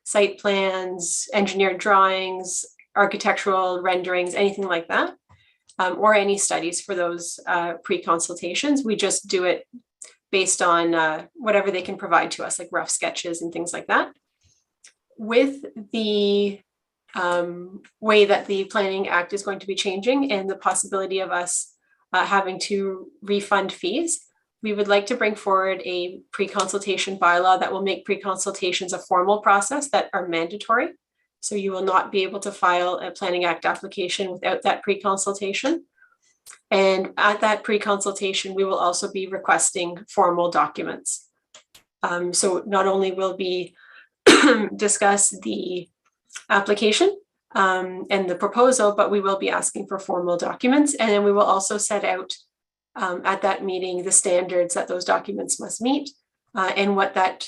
site plans, engineered drawings, architectural renderings, anything like that, or any studies for those pre-consultations. We just do it based on whatever they can provide to us, like rough sketches and things like that. With the way that the Planning Act is going to be changing and the possibility of us having to refund fees, we would like to bring forward a pre-consultation bylaw that will make pre-consultations a formal process that are mandatory. So you will not be able to file a Planning Act application without that pre-consultation. And at that pre-consultation, we will also be requesting formal documents. So not only will we discuss the application and the proposal, but we will be asking for formal documents. And then we will also set out at that meeting the standards that those documents must meet and what that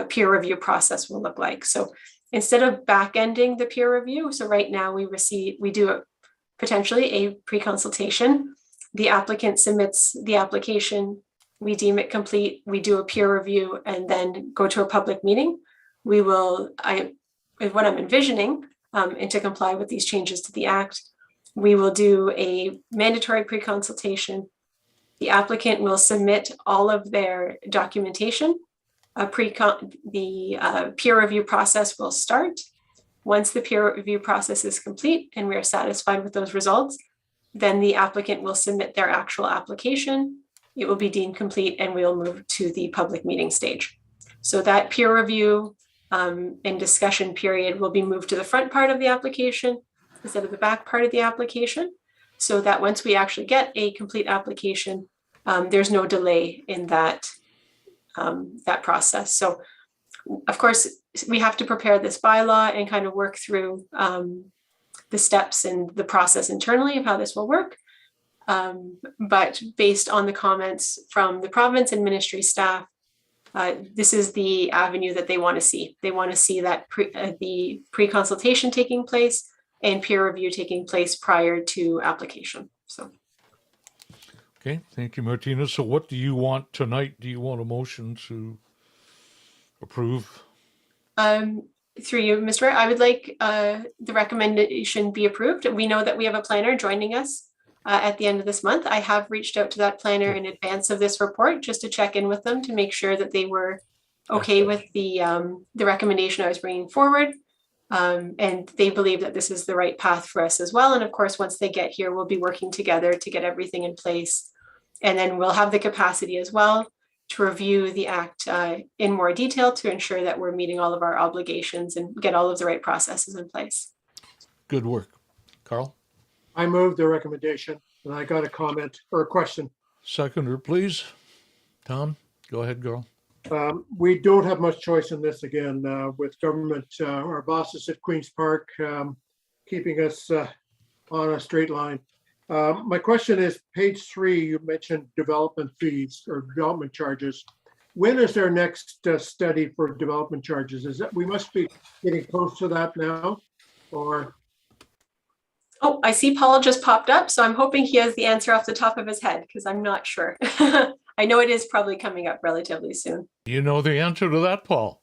peer review process will look like. So instead of back ending the peer review, so right now we do potentially a pre-consultation. The applicant submits the application, we deem it complete, we do a peer review, and then go to a public meeting. We will, what I'm envisioning, and to comply with these changes to the Act, we will do a mandatory pre-consultation. The applicant will submit all of their documentation. The peer review process will start. Once the peer review process is complete and we are satisfied with those results, then the applicant will submit their actual application. It will be deemed complete and we'll move to the public meeting stage. So that peer review and discussion period will be moved to the front part of the application instead of the back part of the application, so that once we actually get a complete application, there's no delay in that process. So of course, we have to prepare this bylaw and kind of work through the steps and the process internally of how this will work. But based on the comments from the province and ministry staff, this is the avenue that they want to see. They want to see that the pre-consultation taking place and peer review taking place prior to application. So. Okay, thank you, Martina. So what do you want tonight? Do you want a motion to approve? Through you, Mr. Mayor, I would like the recommendation be approved. We know that we have a planner joining us at the end of this month. I have reached out to that planner in advance of this report just to check in with them to make sure that they were okay with the recommendation I was bringing forward. And they believe that this is the right path for us as well. And of course, once they get here, we'll be working together to get everything in place. And then we'll have the capacity as well to review the Act in more detail to ensure that we're meeting all of our obligations and get all of the right processes in place. Good work. Carl? I move the recommendation, and I got a comment or a question. Seconder, please. Tom, go ahead, girl. We don't have much choice in this again with government, our bosses at Queen's Park keeping us on a straight line. My question is, page 3, you mentioned development fees or development charges. When is our next study for development charges? Is that we must be getting close to that now, or? Oh, I see Paul just popped up, so I'm hoping he has the answer off the top of his head because I'm not sure. I know it is probably coming up relatively soon. You know the answer to that, Paul?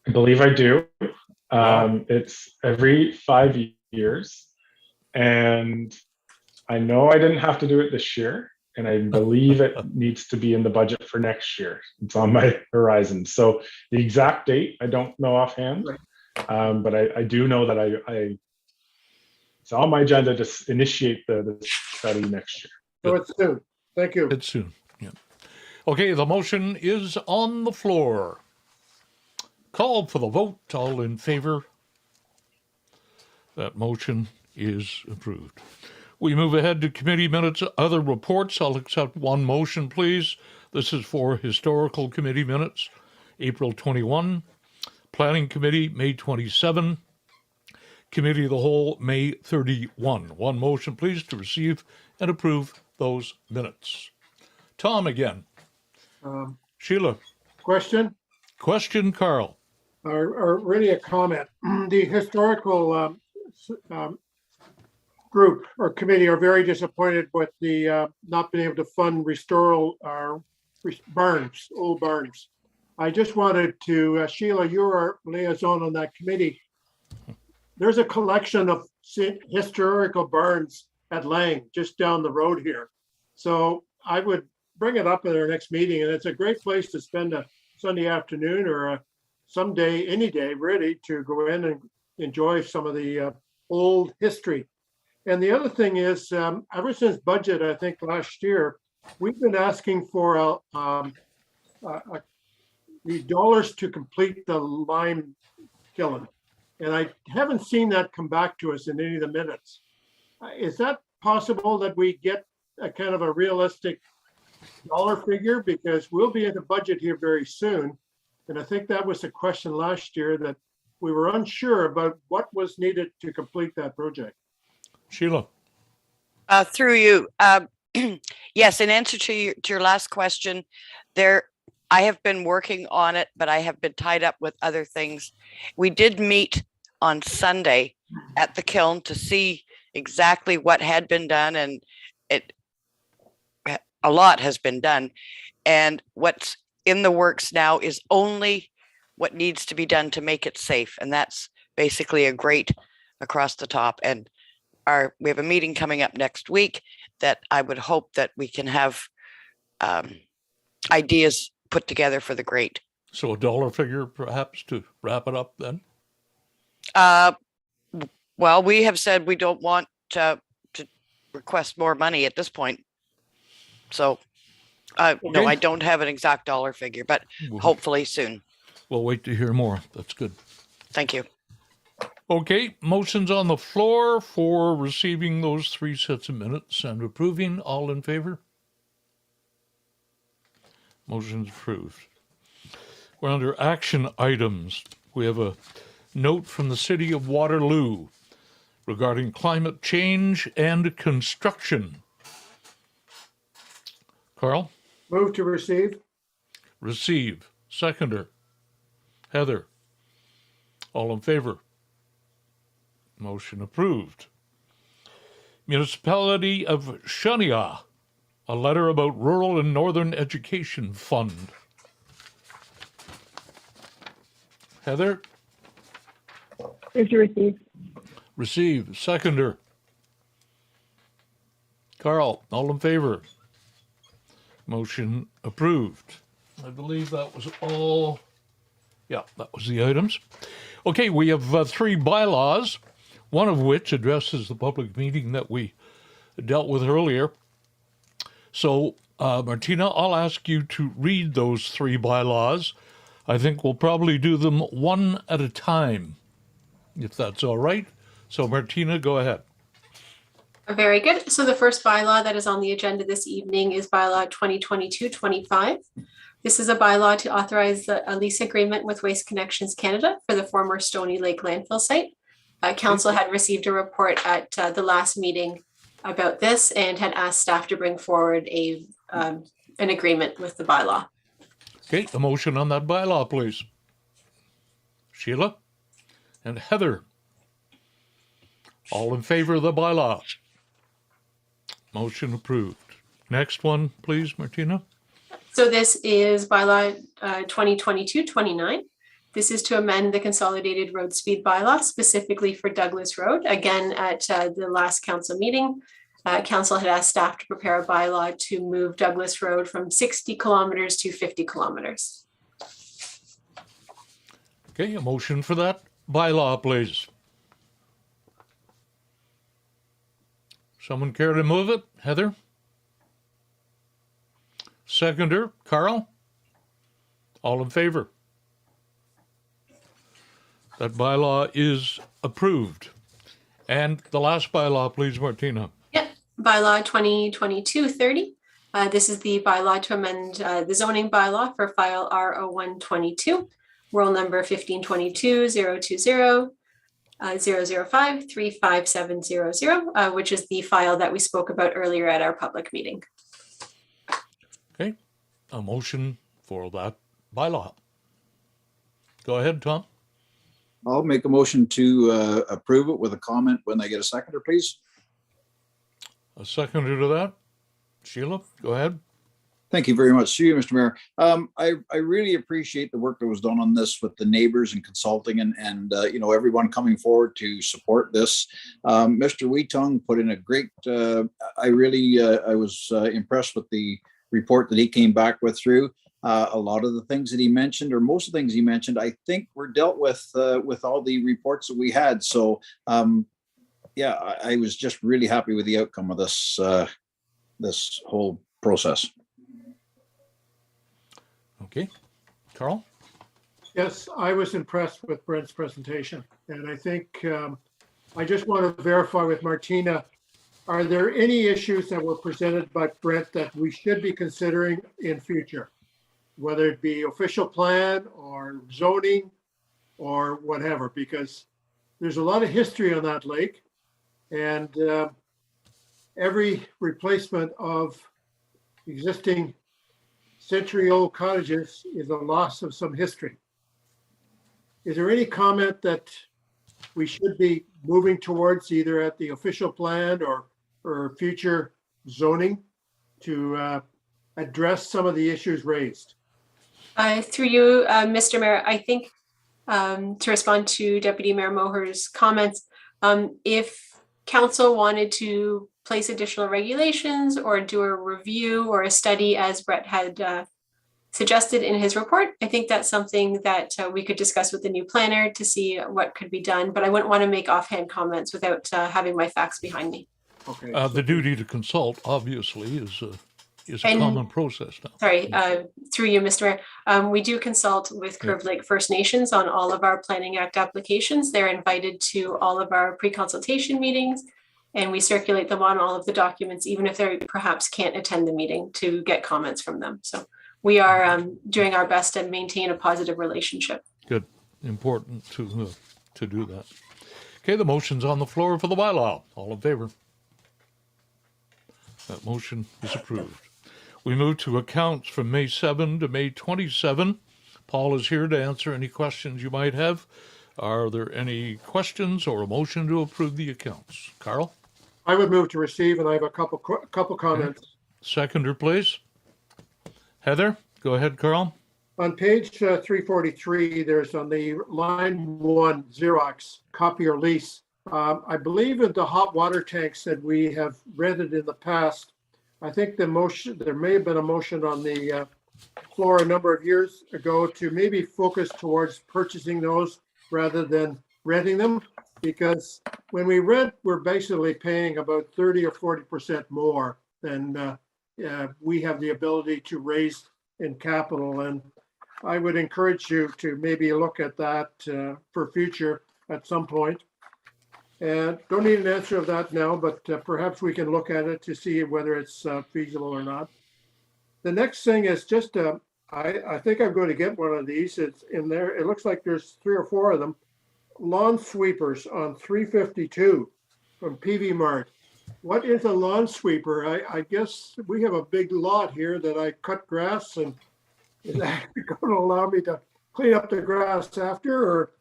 I believe I do. It's every 5 years. And I know I didn't have to do it this year. And I believe it needs to be in the budget for next year. It's on my horizon. So the exact date, I don't know offhand. But I do know that it's on my agenda to initiate the study next year. So it's soon. Thank you. It's soon, yeah. Okay, the motion is on the floor. Call for the vote. All in favor? That motion is approved. We move ahead to committee minutes, other reports. I'll accept one motion, please. This is for historical committee minutes, April 21, Planning Committee, May 27, Committee of the Whole, May 31. One motion, please, to receive and approve those minutes. Tom again. Sheila. Question? Question, Carl. Or really a comment. The historical group or committee are very disappointed with the not being able to fund restore our barns, old barns. I just wanted to, Sheila, you're our liaison on that committee. There's a collection of historical barns at Lang, just down the road here. So I would bring it up at our next meeting, and it's a great place to spend a Sunday afternoon or some day, any day, really, to go in and enjoy some of the old history. And the other thing is, ever since budget, I think last year, we've been asking for the dollars to complete the lime kiln. And I haven't seen that come back to us in any of the minutes. Is that possible that we get a kind of a realistic dollar figure? Because we'll be in the budget here very soon. And I think that was the question last year, that we were unsure about what was needed to complete that project. Sheila. Through you, yes, in answer to your last question, I have been working on it, but I have been tied up with other things. We did meet on Sunday at the kiln to see exactly what had been done, and a lot has been done. And what's in the works now is only what needs to be done to make it safe. And that's basically a grate across the top. And we have a meeting coming up next week that I would hope that we can have ideas put together for the grate. So a dollar figure perhaps to wrap it up then? Well, we have said we don't want to request more money at this point. So no, I don't have an exact dollar figure, but hopefully soon. We'll wait to hear more. That's good. Thank you. Okay, motions on the floor for receiving those 3 sets of minutes and approving. All in favor? Motion's approved. We're under action items. We have a note from the City of Waterloo regarding climate change and construction. Carl? Move to receive. Receive. Seconder. Heather? All in favor? Motion approved. Municipality of Shania, a letter about Rural and Northern Education Fund. Heather? Move to receive. Receive. Seconder. Carl, all in favor? Motion approved. I believe that was all. Yeah, that was the items. Okay, we have 3 bylaws, one of which addresses the public meeting that we dealt with earlier. So, Martina, I'll ask you to read those 3 bylaws. I think we'll probably do them one at a time, if that's all right. So, Martina, go ahead. Very good. So the first bylaw that is on the agenda this evening is bylaw 2022-25. This is a bylaw to authorize a lease agreement with Waste Connections Canada for the former Stony Lake landfill site. Council had received a report at the last meeting about this and had asked staff to bring forward an agreement with the bylaw. Okay, a motion on that bylaw, please. Sheila and Heather. All in favor of the bylaw? Motion approved. Next one, please, Martina. So this is bylaw 2022-29. This is to amend the consolidated road speed bylaw specifically for Douglas Road. Again, at the last council meeting, council had asked staff to prepare a bylaw to move Douglas Road from 60 kilometers to 50 kilometers. Okay, a motion for that bylaw, please. Someone care to move it? Heather? Seconder, Carl? All in favor? That bylaw is approved. And the last bylaw, please, Martina. Yep, bylaw 2022-30. This is the bylaw to amend the zoning bylaw for file R0122, roll number 1522-020. 005-35700, which is the file that we spoke about earlier at our public meeting. Okay, a motion for that bylaw. Go ahead, Tom. I'll make a motion to approve it with a comment when I get a seconder, please. A seconder to that. Sheila, go ahead. Thank you very much. See you, Mr. Mayor. I really appreciate the work that was done on this with the neighbors and consulting and everyone coming forward to support this. Mr. Weetung put in a great, I was impressed with the report that he came back with through. A lot of the things that he mentioned, or most of the things he mentioned, I think were dealt with all the reports that we had. So I was just really happy with the outcome of this whole process. Okay, Carl? Yes, I was impressed with Brent's presentation. And I think I just want to verify with Martina, are there any issues that were presented by Brent that we should be considering in future? Whether it be official plan or zoning or whatever, because there's a lot of history on that lake. And every replacement of existing century-old cottages is a loss of some history. Is there any comment that we should be moving towards either at the official plan or future zoning to address some of the issues raised? Through you, Mr. Mayor, I think to respond to Deputy Mayor Moher's comments, if council wanted to place additional regulations or do a review or a study as Brett had suggested in his report, I think that's something that we could discuss with the new planner to see what could be done, but I wouldn't want to make offhand comments without having my facts behind me. Okay. The duty to consult, obviously, is a And- common process now. Sorry, through you, Mr. Mayor. We do consult with Curve Lake First Nations on all of our Planning Act applications. They're invited to all of our pre-consultation meetings, and we circulate them on all of the documents, even if they perhaps can't attend the meeting, to get comments from them. So we are doing our best to maintain a positive relationship. Good, important to do that. Okay, the motion's on the floor for the bylaw. All in favor? That motion is approved. We move to accounts from May 7 to May 27. Paul is here to answer any questions you might have. Are there any questions or a motion to approve the accounts? Carl? I would move to receive, and I have a couple comments. Seconder, please. Heather, go ahead, Carl. On page 343, there's on the line 1 Xerox copier lease. I believe in the hot water tanks that we have rented in the past. I think there may have been a motion on the floor a number of years ago to maybe focus towards purchasing those rather than renting them, because when we rent, we're basically paying about 30 or 40% more than we have the ability to raise in capital. And I would encourage you to maybe look at that for future at some point. And don't need an answer of that now, but perhaps we can look at it to see whether it's feasible or not. The next thing is just, I think I'm going to get one of these. It's in there. It looks like there's 3 or 4 of them. Lawn sweepers on 352 from PV Mart. What is a lawn sweeper? I guess we have a big lot here that I cut grass, and is that going to allow me to clean up the grass after, or?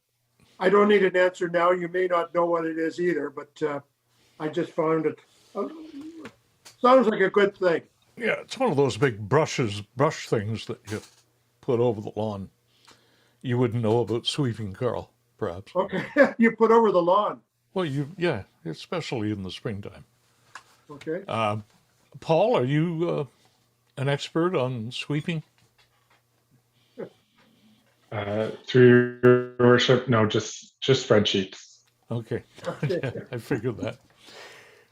I don't need an answer now. You may not know what it is either, but I just found it sounds like a good thing. Yeah, it's one of those big brush things that you put over the lawn. You wouldn't know about sweeping, Carl, perhaps. Okay, you put over the lawn. Well, yeah, especially in the springtime. Okay. Paul, are you an expert on sweeping? Through your worship, no, just spreadsheets. Okay, I figured that.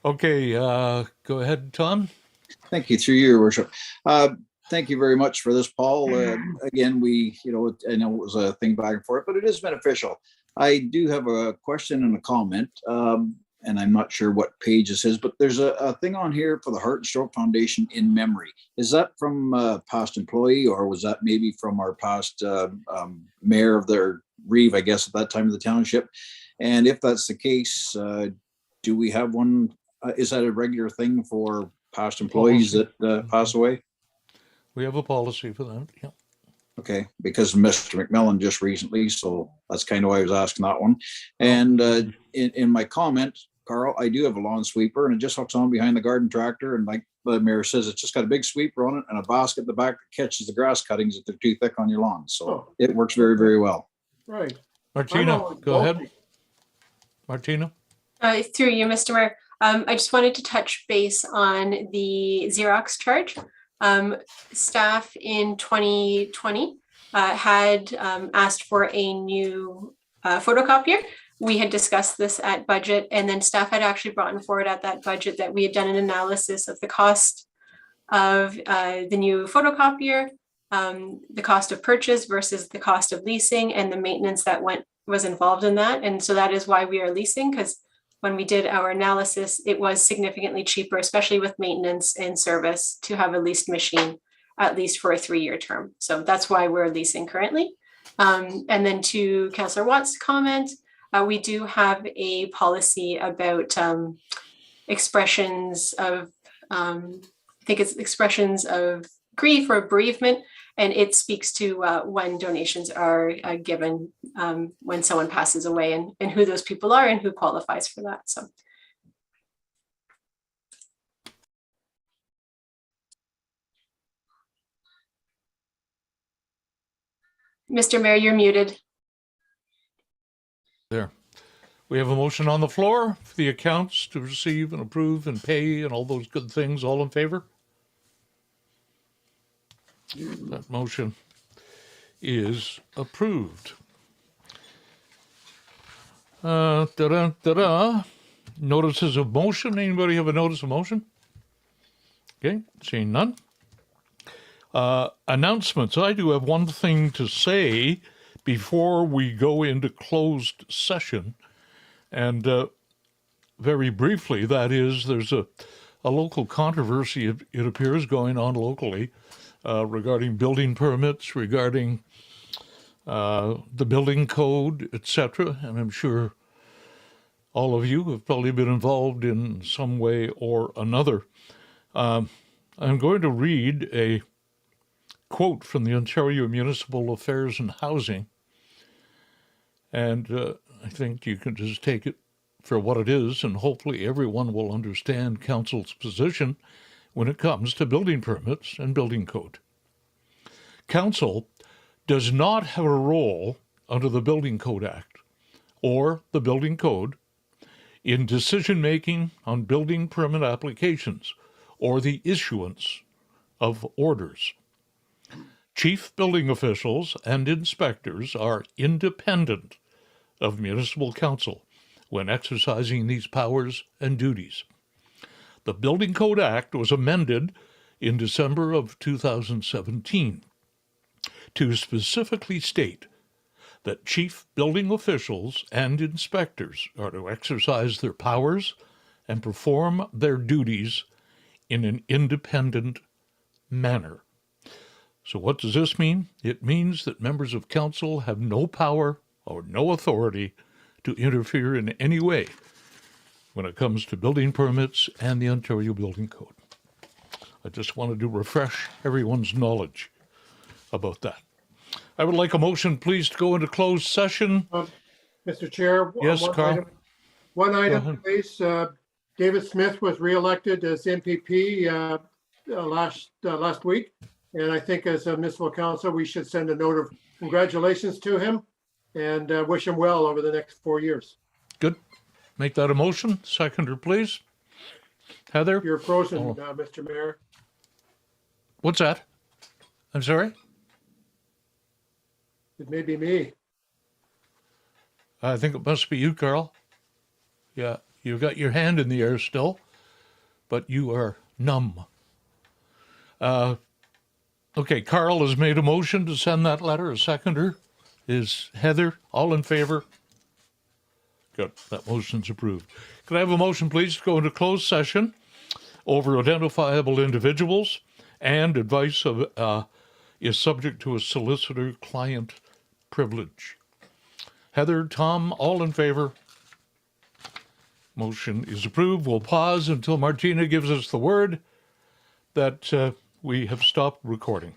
Okay, go ahead, Tom. Thank you, through your worship. Thank you very much for this, Paul. Again, I know it was a thing back and forth, but it is beneficial. I do have a question and a comment, and I'm not sure what page this is, but there's a thing on here for the Heart and Stroke Foundation in memory. Is that from a past employee, or was that maybe from our past mayor of their Reeve, I guess, at that time of the township? And if that's the case, do we have one? Is that a regular thing for past employees that pass away? We have a policy for that, yeah. Okay, because Mr. McMillan just recently, so that's kind of why I was asking that one. And in my comment, Carl, I do have a lawn sweeper, and it just hooks on behind the garden tractor. And like the mayor says, it's just got a big sweeper on it and a basket at the back that catches the grass cuttings if they're too thick on your lawn. So it works very, very well. Right. Martina, go ahead. Martina? Through you, Mr. Mayor. I just wanted to touch base on the Xerox charge. Staff in 2020 had asked for a new photocopier. We had discussed this at budget, and then staff had actually brought forward at that budget that we had done an analysis of the cost of the new photocopier, the cost of purchase versus the cost of leasing, and the maintenance that was involved in that. And so that is why we are leasing, because when we did our analysis, it was significantly cheaper, especially with maintenance and service, to have a leased machine, at least for a 3-year term. So that's why we're leasing currently. And then to Councillor Watt's comment, we do have a policy about expressions of, I think it's expressions of grief or bereavement, and it speaks to when donations are given when someone passes away, and who those people are and who qualifies for that. So. Mr. Mayor, you're muted. There. We have a motion on the floor for the accounts to receive and approve and pay and all those good things. All in favor? That motion is approved. Notices of motion. Anybody have a notice of motion? Okay, seeing none. Announcements. I do have one thing to say before we go into closed session. And very briefly, that is, there's a local controversy, it appears, going on locally regarding building permits, regarding the building code, etc. And I'm sure all of you have probably been involved in some way or another. I'm going to read a quote from the Ontario Municipal Affairs and Housing. And I think you can just take it for what it is, and hopefully everyone will understand Council's position when it comes to building permits and building code. Council does not have a role under the Building Code Act or the Building Code in decision-making on building permit applications or the issuance of orders. Chief building officials and inspectors are independent of municipal council when exercising these powers and duties. The Building Code Act was amended in December of 2017 to specifically state that chief building officials and inspectors are to exercise their powers and perform their duties in an independent manner. So what does this mean? It means that members of council have no power or no authority to interfere in any way when it comes to building permits and the Ontario Building Code. I just wanted to refresh everyone's knowledge about that. I would like a motion, please, to go into closed session. Mr. Chair. Yes, Carl. One item, please. David Smith was reelected as MPP last week. And I think as a municipal council, we should send a note of congratulations to him and wish him well over the next 4 years. Good. Make that a motion. Seconder, please. Heather? You're frozen, Mr. Mayor. What's that? I'm sorry? It may be me. I think it must be you, Carl. Yeah, you've got your hand in the air still, but you are numb. Okay, Carl has made a motion to send that letter. A seconder is Heather. All in favor? Good. That motion's approved. Could I have a motion, please, to go into closed session over identifiable individuals, and advice of is subject to a solicitor-client privilege. Heather, Tom, all in favor? Motion is approved. We'll pause until Martina gives us the word that we have stopped recording.